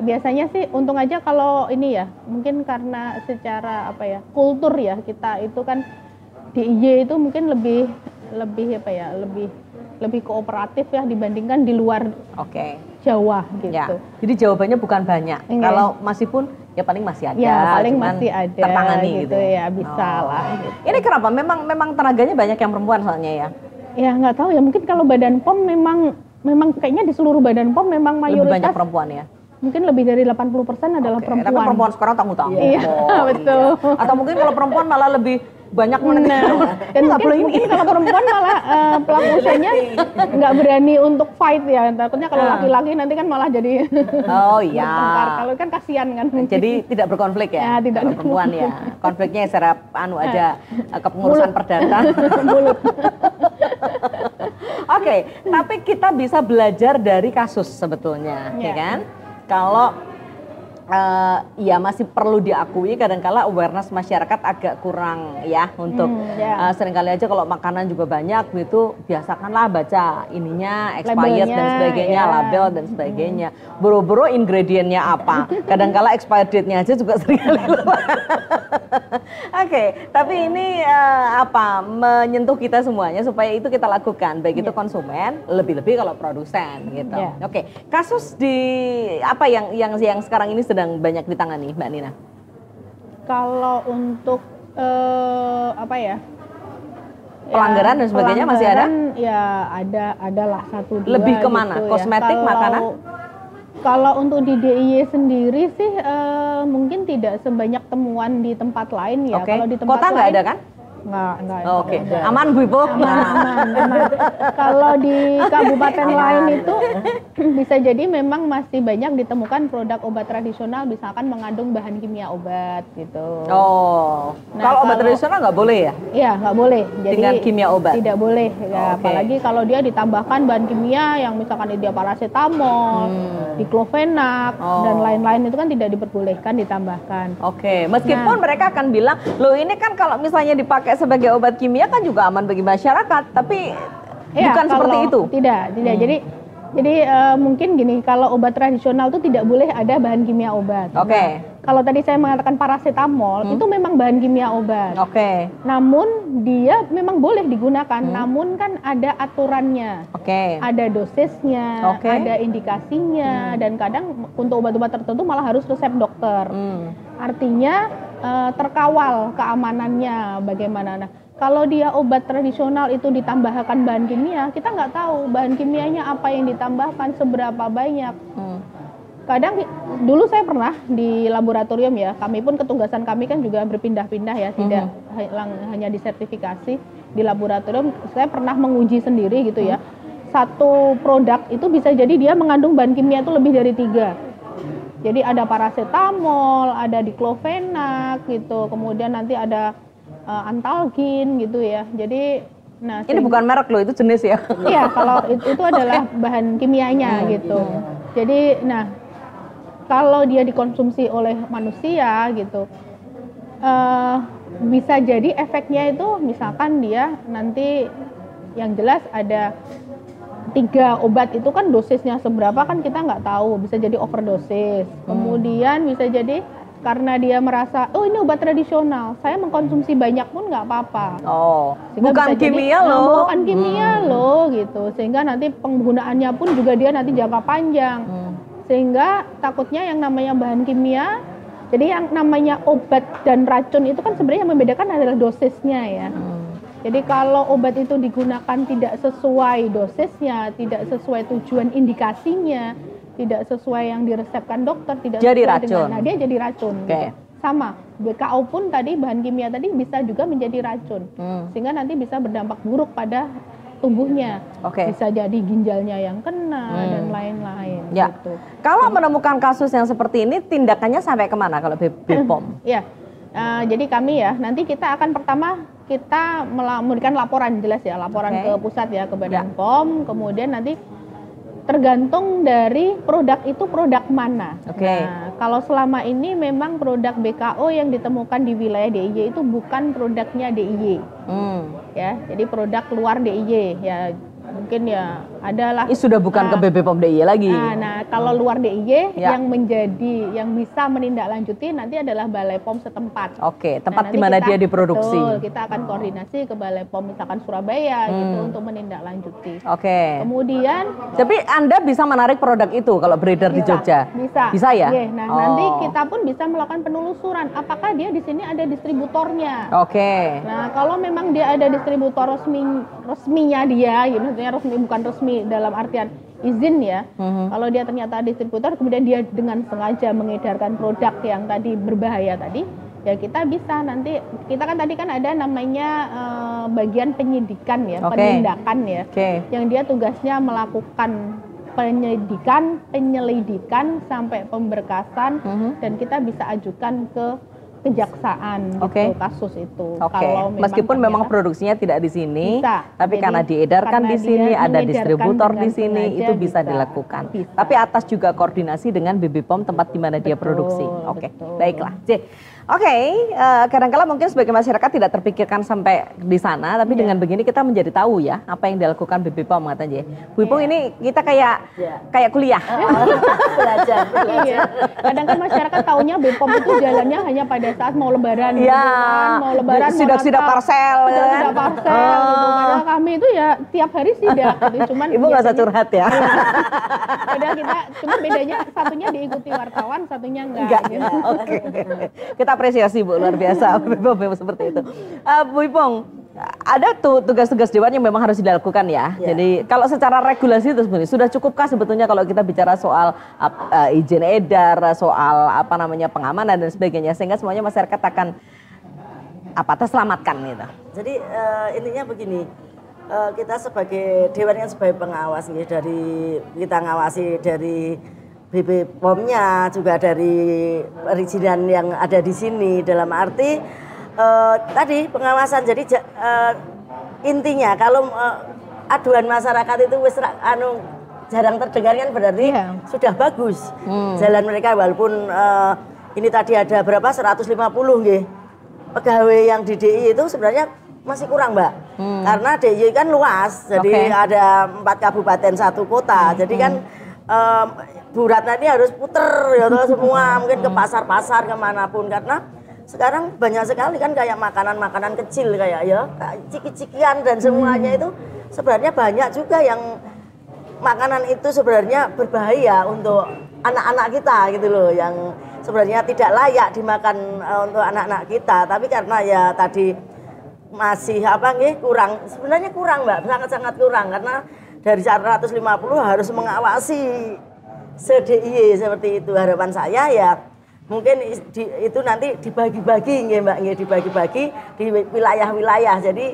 biasanya sih untung aja kalau ini ya, mungkin karena secara apa ya, kultur ya, kita itu kan di IY itu mungkin lebih apa ya, lebih kooperatif ya dibandingkan di luar Jawa gitu. Ya, jadi jawabannya bukan banyak. Kalau masih pun ya paling masih ada. Ya paling masih ada. Tertangani gitu ya, bisa lah. Gitu. Ini kenapa? Memang tenaganya banyak yang perempuan soalnya ya? Ya nggak tahu ya, mungkin kalau Badan POM memang kayaknya di seluruh Badan POM memang mayoritas. Lebih banyak perempuan ya? Mungkin lebih dari 80% adalah perempuan. Tapi perempuan sekarang tamu-tamu. Iya, betul. Iya. Atau mungkin kalau perempuan malah lebih banyak dan mungkin kalau perempuan malah pelaku usahanya nggak berani untuk fight ya, takutnya kalau laki-laki nanti kan malah jadi kalau kan kasihan kan, jadi tidak berkonflik ya, tidak kalau perempuan ya konfliknya secara aja kepengurusan perdata. Oke, tapi kita bisa belajar dari kasus sebetulnya ya kan, kalau ya masih perlu diakui kadang-kala awareness masyarakat agak kurang ya untuk seringkali aja kalau makanan juga banyak gitu biasakanlah baca ininya expired dan sebagainya, label dan sebagainya. Boro-boro ingredientnya apa? Kadang-kala expired date-nya aja juga seringkali lupa. Oke, tapi ini menyentuh kita semuanya supaya itu kita lakukan baik itu konsumen, lebih-lebih kalau produsen gitu. Oke, kasus di apa yang sekarang ini sedang banyak ditangani Mbak Nina? Kalau untuk pelanggaran dan sebagainya masih ada? Ya adalah 1-2. Lebih kemana? Gitu kosmetik, ya. Makanan? Kalau untuk di DIY sendiri sih mungkin tidak sebanyak temuan di tempat lain ya. Kalau di tempat kota nggak ada kan? Enggak. Oke. Aman Bu Ibu? Aman. Kalau di kabupaten lain itu bisa jadi memang masih banyak ditemukan produk obat tradisional misalkan mengandung bahan kimia obat gitu. Kalau obat tradisional nggak boleh ya? Iya, nggak boleh. Jadi dengan kimia obat? Tidak boleh. Ya, apalagi kalau dia ditambahkan bahan kimia yang misalkan dia paracetamol, diclofenac dan lain-lain itu kan tidak diperbolehkan ditambahkan. Meskipun mereka akan bilang, loh ini kan kalau misalnya dipakai sebagai obat kimia kan juga aman bagi masyarakat, tapi bukan seperti itu. Tidak. Jadi mungkin gini, kalau obat tradisional itu tidak boleh ada bahan kimia obat. Kalau tadi saya mengatakan paracetamol itu memang bahan kimia obat. Namun dia memang boleh digunakan, namun kan ada aturannya. Ada dosisnya, ada indikasinya, dan kadang untuk obat-obat tertentu malah harus resep dokter. Artinya terkawal keamanannya bagaimana. Nah, kalau dia obat tradisional itu ditambahkan bahan kimia, kita nggak tahu bahan kimianya apa yang ditambahkan, seberapa banyak. Kadang dulu saya pernah di laboratorium ya, kami pun ketugasan kami kan juga berpindah-pindah ya, tidak hanya disertifikasi di laboratorium. Saya pernah menguji sendiri gitu ya. Satu produk itu bisa jadi dia mengandung bahan kimia itu lebih dari 3. Jadi ada paracetamol, ada diclofenac gitu, kemudian nanti ada antalgin gitu ya. Jadi ini bukan merek loh, itu jenis ya. Iya, kalau itu adalah bahan kimianya gitu. Jadi kalau dia dikonsumsi oleh manusia gitu, bisa jadi efeknya itu misalkan dia nanti yang jelas ada 3 obat itu kan dosisnya seberapa kan kita nggak tahu, bisa jadi overdosis. Kemudian bisa jadi karena dia merasa ini obat tradisional, saya mengkonsumsi banyak pun nggak apa-apa. Bukan kimia loh. Bukan kimia loh gitu, sehingga nanti penggunaannya pun juga dia nanti jangka panjang. Sehingga takutnya yang namanya bahan kimia, jadi yang namanya obat dan racun itu kan sebenarnya yang membedakan adalah dosisnya ya. Jadi kalau obat itu digunakan tidak sesuai dosisnya, tidak sesuai tujuan indikasinya, tidak sesuai yang diresepkan dokter, tidak jadi sesuai racun. Dengan, dia jadi racun. Gitu. Sama, BKO pun tadi bahan kimia tadi bisa juga menjadi racun, sehingga nanti bisa berdampak buruk pada tubuhnya. Bisa jadi ginjalnya yang kena dan lain-lain. Gitu. Kalau menemukan kasus yang seperti ini, tindakannya sampai kemana kalau BPOM? Jadi kami ya, nanti kita akan pertama kita memberikan laporan jelas ya, laporan ke pusat ya, ke Badan POM, kemudian nanti tergantung dari produk itu produk mana. Kalau selama ini memang produk BKO yang ditemukan di wilayah DIY itu bukan produknya DIY. Ya, jadi produk luar DIY ya. Mungkin ya adalah sudah bukan ke BP POM DIY lagi. Nah, kalau luar DIY yang bisa menindaklanjuti nanti adalah Balai POM setempat. Oke, tempat di mana dia diproduksi. Betul, kita akan koordinasi ke Balai POM misalkan Surabaya gitu untuk menindaklanjuti. Oke. Kemudian tapi Anda bisa menarik produk itu kalau beredar di Jogja? Bisa. Bisa ya? Nah, nanti kita pun bisa melakukan penelusuran apakah dia di sini ada distributornya. Oke. Nah, kalau memang dia ada distributor resminya dia, gitu, maksudnya resmi bukan resmi dalam artian izin ya. Kalau dia ternyata distributor kemudian dia dengan sengaja mengedarkan produk yang tadi berbahaya tadi, ya kita bisa nanti kita kan tadi kan ada namanya bagian penyidikan ya, penindakan ya. Yang dia tugasnya melakukan penyelidikan sampai pemberkasan dan kita bisa ajukan ke kejaksaan gitu kasus itu. Kalau meskipun memang produksinya tidak di sini, tapi jadi, karena diedarkan di sini, ada distributor di sini, itu bisa dilakukan. Tapi atas juga koordinasi dengan BB POM tempat di mana dia produksi. Baiklah. Kadang-kala mungkin sebagai masyarakat tidak terpikirkan sampai di sana, tapi dengan begini kita menjadi tahu ya apa yang dilakukan BB POM katanya. Bu Ipung ini kita kayak kuliah. Belajar. Kadang kan masyarakat taunya BB POM itu jalannya hanya pada saat mau lebaran gitu kan. Mau lebaran sidak-sidak parcel. Sidak-sidak parcel gitu. Padahal kami itu ya tiap hari sidak gitu. Cuman Ibu nggak usah curhat ya. Padahal kita cuma bedanya satunya diikuti wartawan, satunya enggak. Gitu. Kita apresiasi Bu, luar biasa memang seperti itu. Bu Ipung, ada tuh tugas-tugas dewan yang memang harus dilakukan ya. Jadi kalau secara regulasi itu sebenarnya sudah cukupkah sebetulnya kalau kita bicara soal izin edar, soal pengamanan dan sebagainya, sehingga semuanya masyarakat akan terselamatkan gitu. Jadi intinya begini, kita sebagai dewan yang sebagai pengawas kita ngawasi dari BB POM-nya juga dari perizinan yang ada di sini, dalam arti tadi pengawasan. Jadi intinya kalau aduan masyarakat itu jarang terdengar kan berarti sudah bagus jalan mereka, walaupun ini tadi ada berapa 150 nggih pegawai yang di DI itu sebenarnya masih kurang Mbak, karena DI kan luas, jadi ada 4 kabupaten 1 kota, jadi kan Bu Ratna ini harus puter ya semua, mungkin ke pasar-pasar kemanapun, karena sekarang banyak sekali kan kayak makanan-makanan kecil kayak ciki-cikian dan semuanya itu sebenarnya banyak juga yang makanan itu sebenarnya berbahaya untuk anak-anak kita gitu loh, yang sebenarnya tidak layak dimakan untuk anak-anak kita, tapi karena ya tadi masih kurang, sebenarnya kurang Mbak, sangat-sangat kurang, karena dari 150 harus mengawasi se-DIY seperti itu. Harapan saya ya mungkin itu nanti dibagi-bagi Mbak, dibagi-bagi di wilayah-wilayah. Jadi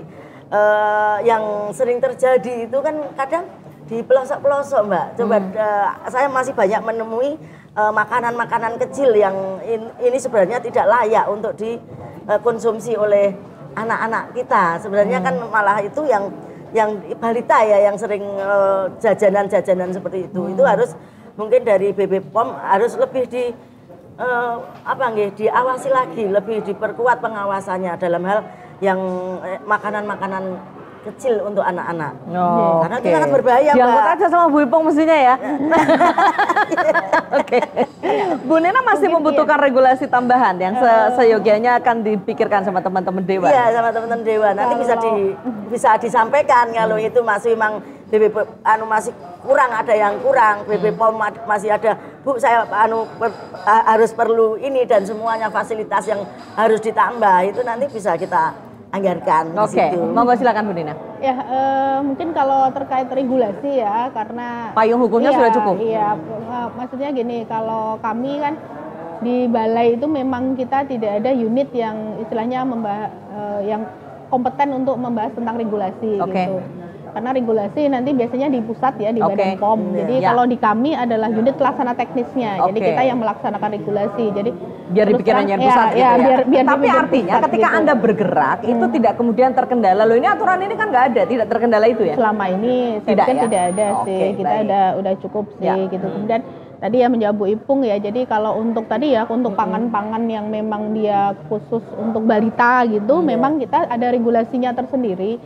yang sering terjadi itu kan kadang di pelosok-pelosok Mbak. Coba saya masih banyak menemui makanan-makanan kecil yang ini sebenarnya tidak layak untuk dikonsumsi oleh anak-anak kita. Sebenarnya kan malah itu yang balita ya yang sering jajanan-jajanan seperti itu. Itu harus mungkin dari BB POM harus lebih diawasi lagi, lebih diperkuat pengawasannya dalam hal yang makanan-makanan kecil untuk anak-anak. Karena itu sangat berbahaya, Mbak. Diangkut aja sama Bu Ipung mestinya ya. Bu Nena masih membutuhkan regulasi tambahan yang seyogianya akan dipikirkan sama teman-teman dewan. Iya, sama teman-teman dewan. Nanti bisa disampaikan kalau itu masih memang BB masih kurang, ada yang kurang, BB POM masih ada, Bu saya harus perlu ini dan semuanya fasilitas yang harus ditambah, itu nanti bisa kita anggarkan. Monggo silakan Bu Nina. Ya mungkin kalau terkait regulasi ya, karena payung hukumnya sudah cukup. Iya, maksudnya gini, kalau kami kan di balai itu memang kita tidak ada unit yang istilahnya yang kompeten untuk membahas tentang regulasi gitu. Karena regulasi nanti biasanya di pusat ya, di Badan POM. Jadi kalau di kami adalah unit pelaksana teknisnya. Jadi kita yang melaksanakan regulasi. Jadi biar dipikirannya pusat gitu ya. Tapi artinya ketika Anda bergerak itu tidak kemudian terkendala. Loh ini aturan ini kan nggak ada, tidak terkendala itu ya? Selama ini saya pikir tidak ada sih. Kita udah cukup sih gitu. Kemudian tadi ya menjawab Bu Ipung ya. Jadi kalau untuk tadi ya untuk pangan-pangan yang memang dia khusus untuk balita gitu, memang kita ada regulasinya tersendiri.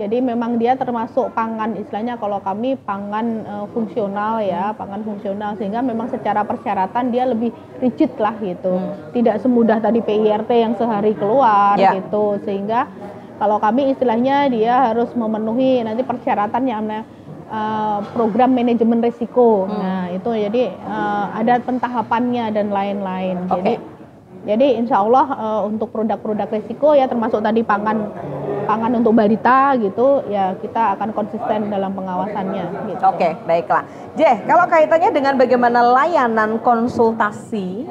Jadi memang dia termasuk pangan istilahnya kalau kami pangan fungsional ya, pangan fungsional sehingga memang secara persyaratan dia lebih rigid lah gitu. Tidak semudah tadi PIRT yang sehari keluar gitu. Sehingga kalau kami istilahnya dia harus memenuhi nanti persyaratan yang program manajemen risiko. Nah, itu jadi ada pentahapannya dan lain-lain. Jadi insya Allah untuk produk-produk risiko ya termasuk tadi pangan untuk balita gitu ya kita akan konsisten dalam pengawasannya gitu. Oke, baiklah. Kalau kaitannya dengan bagaimana layanan konsultasi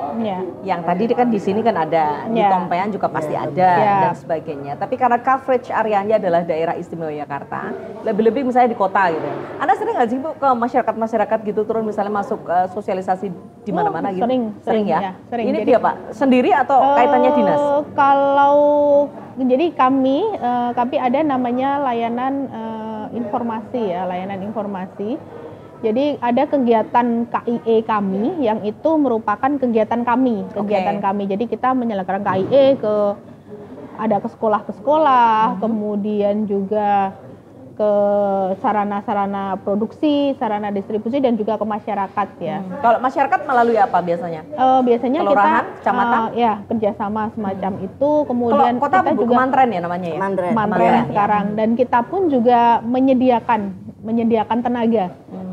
yang tadi kan di sini kan ada, di Tompean juga pasti ada dan sebagainya. Tapi karena coverage areanya adalah daerah istimewa Yogyakarta, lebih-lebih misalnya di kota gitu. Anda sering nggak sih Bu ke masyarakat gitu turun misalnya masuk sosialisasi di mana-mana gitu? Sering ya? Sering. Ini dia Pak, sendiri atau kaitannya dinas? Kalau jadi kami ada namanya layanan informasi ya, layanan informasi. Jadi ada kegiatan KIE kami yang itu merupakan kegiatan kami. Jadi kita menyelenggarakan KIE ada ke sekolah, kemudian juga ke sarana-sarana produksi, sarana distribusi dan juga ke masyarakat ya. Kalau masyarakat melalui apa biasanya? Biasanya kelurahan, kita kecamatan? Ya kerjasama semacam itu. Kemudian kalau kota kita juga Kemantren ya namanya ya. Kemantren sekarang dan kita pun juga menyediakan tenaga.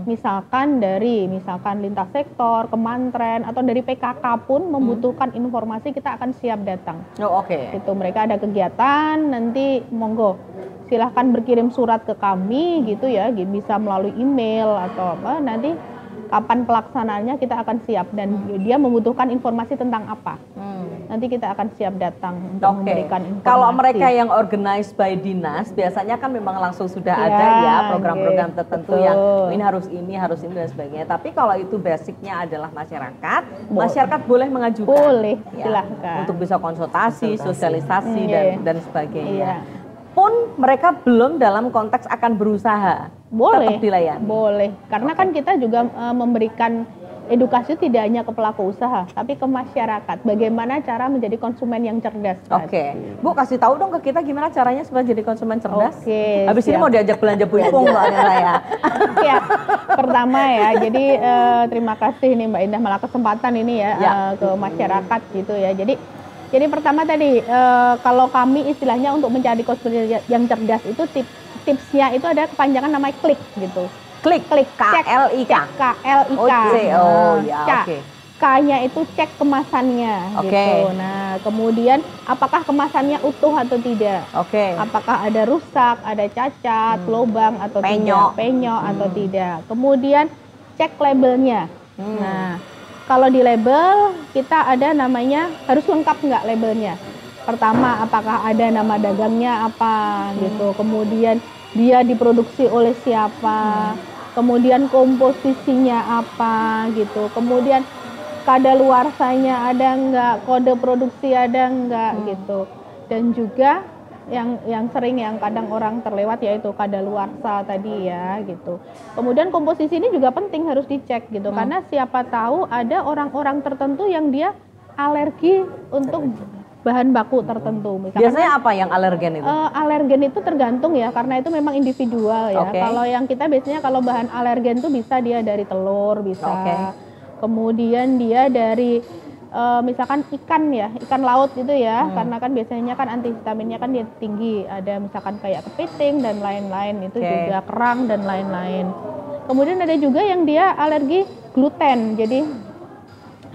Misalkan lintas sektor, Kemantren atau dari PKK pun membutuhkan informasi kita akan siap datang. Itu mereka ada kegiatan nanti monggo silahkan berkirim surat ke kami gitu ya, bisa melalui email atau apa, nanti kapan pelaksanaannya kita akan siap dan dia membutuhkan informasi tentang apa. Nanti kita akan siap datang untuk memberikan informasi. Kalau mereka yang organized by dinas, biasanya kan memang langsung sudah ada ya program-program tertentu yang ini harus ini dan sebagainya. Tapi kalau itu basicnya adalah masyarakat boleh mengajukan. Boleh, silahkan. Untuk bisa konsultasi, sosialisasi dan sebagainya. Pun mereka belum dalam konteks akan berusaha. Boleh, tetap dilayani. Boleh. Karena kan kita juga memberikan edukasi tidak hanya ke pelaku usaha, tapi ke masyarakat. Bagaimana cara menjadi konsumen yang cerdas. Bu kasih tahu dong ke kita gimana caranya supaya jadi konsumen cerdas. Habis siap. ini mau diajak belanja Bu Ipung soalnya saya. Pertama ya, jadi terima kasih nih Mbak Indah malah kesempatan ini ya ke masyarakat gitu ya. Jadi pertama tadi kalau kami istilahnya untuk mencari konsumen yang cerdas itu tipsnya itu ada kepanjangan namanya klik gitu. Klik KLIK. K-nya itu cek kemasannya gitu. Nah, kemudian apakah kemasannya utuh atau tidak? Apakah ada rusak, ada cacat, lubang atau tidak, penyok atau tidak. Kemudian cek labelnya. Nah, kalau di label kita ada namanya harus lengkap nggak labelnya. Pertama, apakah ada nama dagangnya apa gitu. Kemudian dia diproduksi oleh siapa. Kemudian komposisinya apa gitu. Kemudian kadaluarsanya ada nggak, kode produksi ada nggak gitu. Dan juga yang sering yang kadang orang terlewat yaitu kadaluarsa tadi ya gitu. Kemudian komposisi ini juga penting harus dicek gitu karena siapa tahu ada orang-orang tertentu yang dia alergi untuk bahan baku tertentu. Misalkan biasanya apa yang alergen itu? Alergen itu tergantung ya karena itu memang individual ya. Kalau yang kita biasanya kalau bahan alergen itu bisa dia dari telur bisa. Kemudian dia dari misalkan ikan laut gitu ya, karena kan biasanya kan antihitaminnya kan dia tinggi, ada misalkan kayak kepiting dan lain-lain itu juga kerang dan lain-lain. Kemudian ada juga yang dia alergi gluten, jadi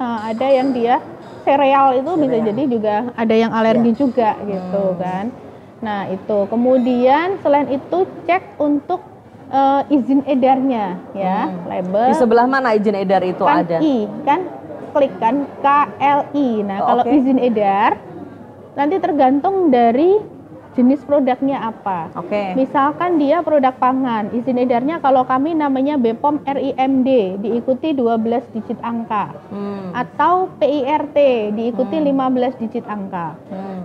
ada yang dia sereal itu bisa jadi juga ada yang alergi juga gitu kan. Nah itu kemudian selain itu cek untuk izin edarnya ya, label. Di sebelah mana izin edar itu kan ada? Klik kan KLI. Nah, kalau izin edar nanti tergantung dari jenis produknya apa. Misalkan dia produk pangan, izin edarnya kalau kami namanya BPOM RIMD diikuti 12 digit angka. Atau PIRT diikuti 15 digit angka.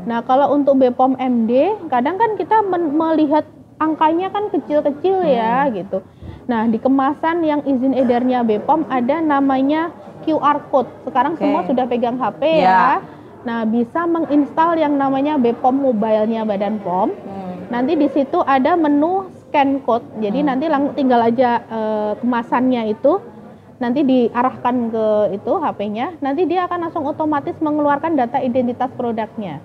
Nah, kalau untuk BPOM MD kadang kan kita melihat angkanya kan kecil-kecil ya gitu. Nah, di kemasan yang izin edarnya BPOM ada namanya QR code. Sekarang semua sudah pegang HP ya. Nah, bisa menginstal yang namanya BPOM Mobile-nya Badan POM. Nanti di situ ada menu scan code. Jadi nanti tinggal aja kemasannya itu nanti diarahkan ke itu HP-nya, nanti dia akan langsung otomatis mengeluarkan data identitas produknya.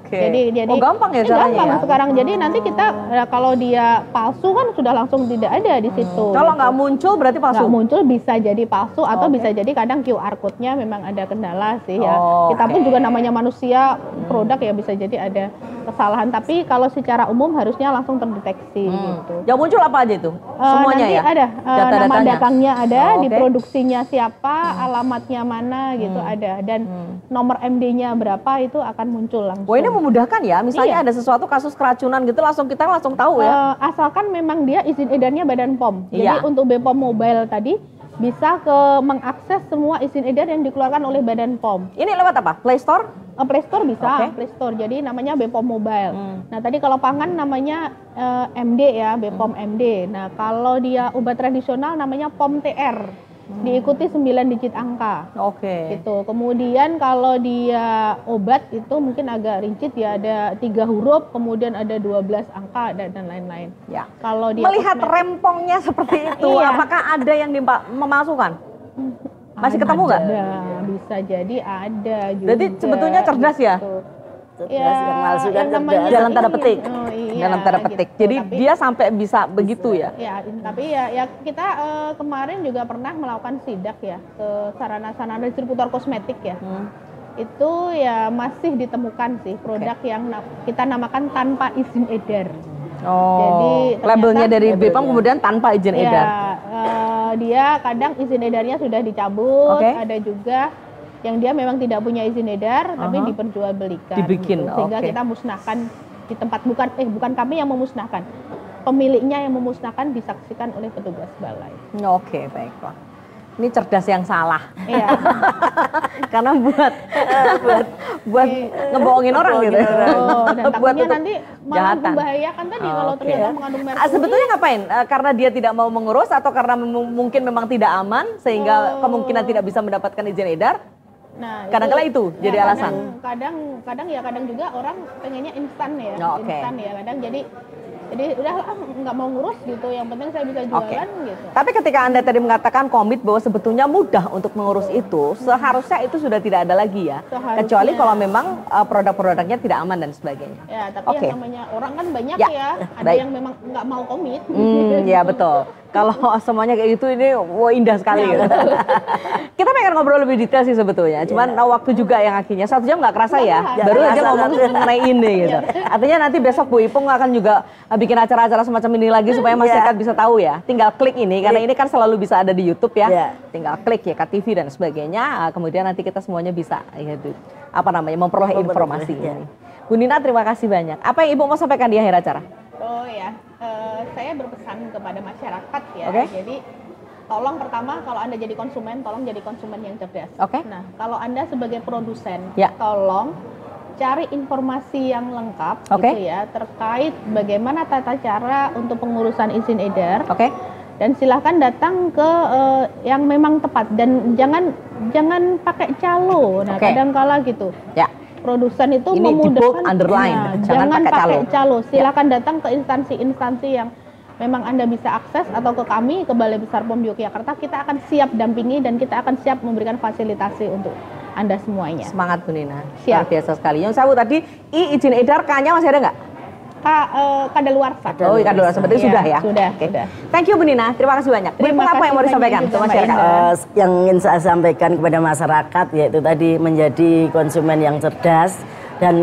Jadi gampang ya caranya. Gampang sekarang. Jadi nanti kita kalau dia palsu kan sudah langsung tidak ada di situ. Kalau nggak muncul berarti palsu. Nggak muncul bisa jadi palsu atau bisa jadi kadang QR code-nya memang ada kendala sih ya. Kita pun juga namanya manusia, produk ya bisa jadi ada kesalahan. Tapi kalau secara umum harusnya langsung terdeteksi gitu. Yang muncul apa aja itu? Semuanya nanti ya? Ada nama dagangnya ada, produksinya siapa, alamatnya mana gitu ada, dan nomor MD-nya berapa itu akan muncul langsung. Wah, ini memudahkan ya, misalnya ada sesuatu kasus keracunan gitu kita langsung tahu ya. Asalkan memang dia izin edarnya Badan POM. Jadi untuk BPOM Mobile tadi bisa mengakses semua izin edar yang dikeluarkan oleh Badan POM. Ini lewat apa? Play Store? Play Store bisa, Play Store. Jadi namanya BPOM Mobile. Nah tadi kalau pangan namanya MD ya, BPOM MD. Nah kalau dia obat tradisional namanya POM TR. Diikuti 9 digit angka. Gitu. Kemudian kalau dia obat itu mungkin agak rincit ya, ada 3 huruf, kemudian ada 12 angka dan lain-lain. Ya. Kalau dia melihat rempongnya seperti itu, apakah ada yang memasukkan? Masih ketemu nggak? Ada, bisa jadi ada juga. Jadi sebetulnya cerdas ya? Dalam tanda petik. Dalam tanda petik. Gitu. Jadi dia sampai bisa begitu ya? Ya, tapi ya kita kemarin juga pernah melakukan sidak ya ke sarana-sarana distributor kosmetik ya. Itu ya masih ditemukan sih produk yang kita namakan tanpa izin edar. Jadi labelnya dari BPOM kemudian tanpa izin edar. Dia kadang izin edarnya sudah dicabut, ada juga yang dia memang tidak punya izin edar tapi diperjualbelikan. Dibikin, gitu. Sehingga kita musnahkan di tempat bukan kami yang memusnahkan. Pemiliknya yang memusnahkan disaksikan oleh petugas balai. Baiklah. Ini cerdas yang salah. Iya. Karena buat ngebohongin orang gitu. Dan takutnya nanti malah membahayakan tadi kalau ternyata mengandung merkuri. Sebetulnya ngapain? Karena dia tidak mau mengurus atau karena mungkin memang tidak aman sehingga kemungkinan tidak bisa mendapatkan izin edar? Nah, kadang-kala itu jadi alasan. Kadang juga orang pengennya instan ya. Instan ya kadang jadi udah nggak mau ngurus gitu, yang penting saya bisa jualan gitu. Tapi ketika Anda tadi mengatakan komit bahwa sebetulnya mudah untuk mengurus itu, seharusnya itu sudah tidak ada lagi ya. Kecuali kalau memang produk-produknya tidak aman dan sebagainya. Ya, tapi yang namanya orang kan banyak ya. Ada yang memang nggak mau komit. Ya betul. Kalau semuanya kayak gitu ini indah sekali gitu. Kita pengen ngobrol lebih detail sih sebetulnya. Cuman waktu juga yang akhirnya 1 jam nggak kerasa ya. Baru aja ngomong mengenai ini gitu. Artinya nanti besok Bu Ipung akan juga bikin acara-acara semacam ini lagi supaya masyarakat bisa tahu ya. Tinggal klik ini karena ini kan selalu bisa ada di YouTube ya. Tinggal klik ya YKTV dan sebagainya. Kemudian nanti kita semuanya bisa memperoleh informasi ini. Bu Nina, terima kasih banyak. Apa yang Ibu mau sampaikan di akhir acara? Saya berpesan kepada masyarakat ya. Jadi tolong pertama kalau Anda jadi konsumen, tolong jadi konsumen yang cerdas. Nah, kalau Anda sebagai produsen, tolong cari informasi yang lengkap gitu ya terkait bagaimana tata cara untuk pengurusan izin edar. Dan silahkan datang ke yang memang tepat dan jangan pakai calo. Nah, kadang-kala gitu. Produsen itu ini memudahkan, jangan pakai calo. Silakan datang ke instansi-instansi yang memang Anda bisa akses atau ke kami, ke Balai Besar POM Yogyakarta. Kita akan siap dampingi dan kita akan siap memberikan fasilitasi untuk Anda semuanya. Semangat Bu Nina, siap. Luar biasa sekali. Yang saya tadi izin edar K-nya masih ada nggak? Kadaluarsa. Kadaluarsa berarti sudah ya? Sudah. Thank you Bu Nina, terima kasih banyak. Bu Ipung, apa yang mau disampaikan ke masyarakat? Yang ingin saya sampaikan kepada masyarakat yaitu tadi menjadi konsumen yang cerdas, dan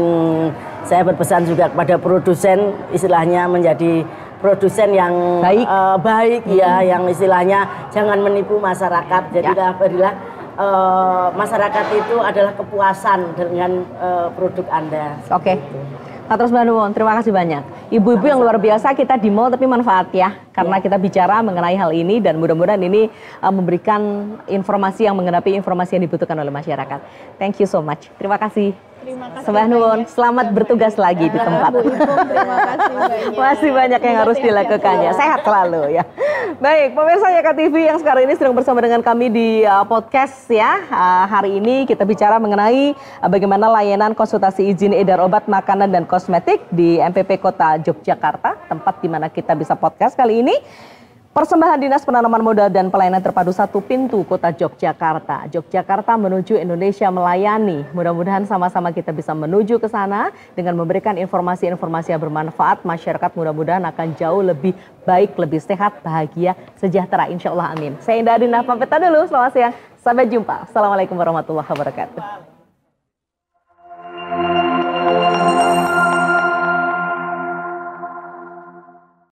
saya berpesan juga kepada produsen istilahnya menjadi produsen yang baik ya, yang istilahnya jangan menipu masyarakat. Jadi berilah masyarakat itu adalah kepuasan dengan produk Anda. Terus Mbak Nuwun, terima kasih banyak. Ibu-ibu yang luar biasa, kita di mall tapi manfaat ya. Karena kita bicara mengenai hal ini dan mudah-mudahan ini memberikan informasi yang mengenapi informasi yang dibutuhkan oleh masyarakat. Thank you so much. Terima kasih. Terima kasih. Sembah nuwun, selamat bertugas lagi di tempat. Bu Ipung, terima kasih banyak. Masih banyak yang harus dilakukannya. Sehat selalu ya. Baik, pemirsa YK TV yang sekarang ini sedang bersama dengan kami di podcast ya. Hari ini kita bicara mengenai bagaimana layanan konsultasi izin edar obat, makanan dan kosmetik di MPP Kota Yogyakarta, tempat di mana kita bisa podcast kali ini. Persembahan Dinas Penanaman Modal dan Pelayanan Terpadu Satu Pintu Kota Yogyakarta. Yogyakarta menuju Indonesia melayani. Mudah-mudahan sama-sama kita bisa menuju ke sana dengan memberikan informasi-informasi yang bermanfaat. Masyarakat mudah-mudahan akan jauh lebih baik, lebih sehat, bahagia, sejahtera. Insya Allah amin. Saya Indah Ardina, pamit dulu. Selamat siang. Sampai jumpa. Assalamualaikum warahmatullahi wabarakatuh.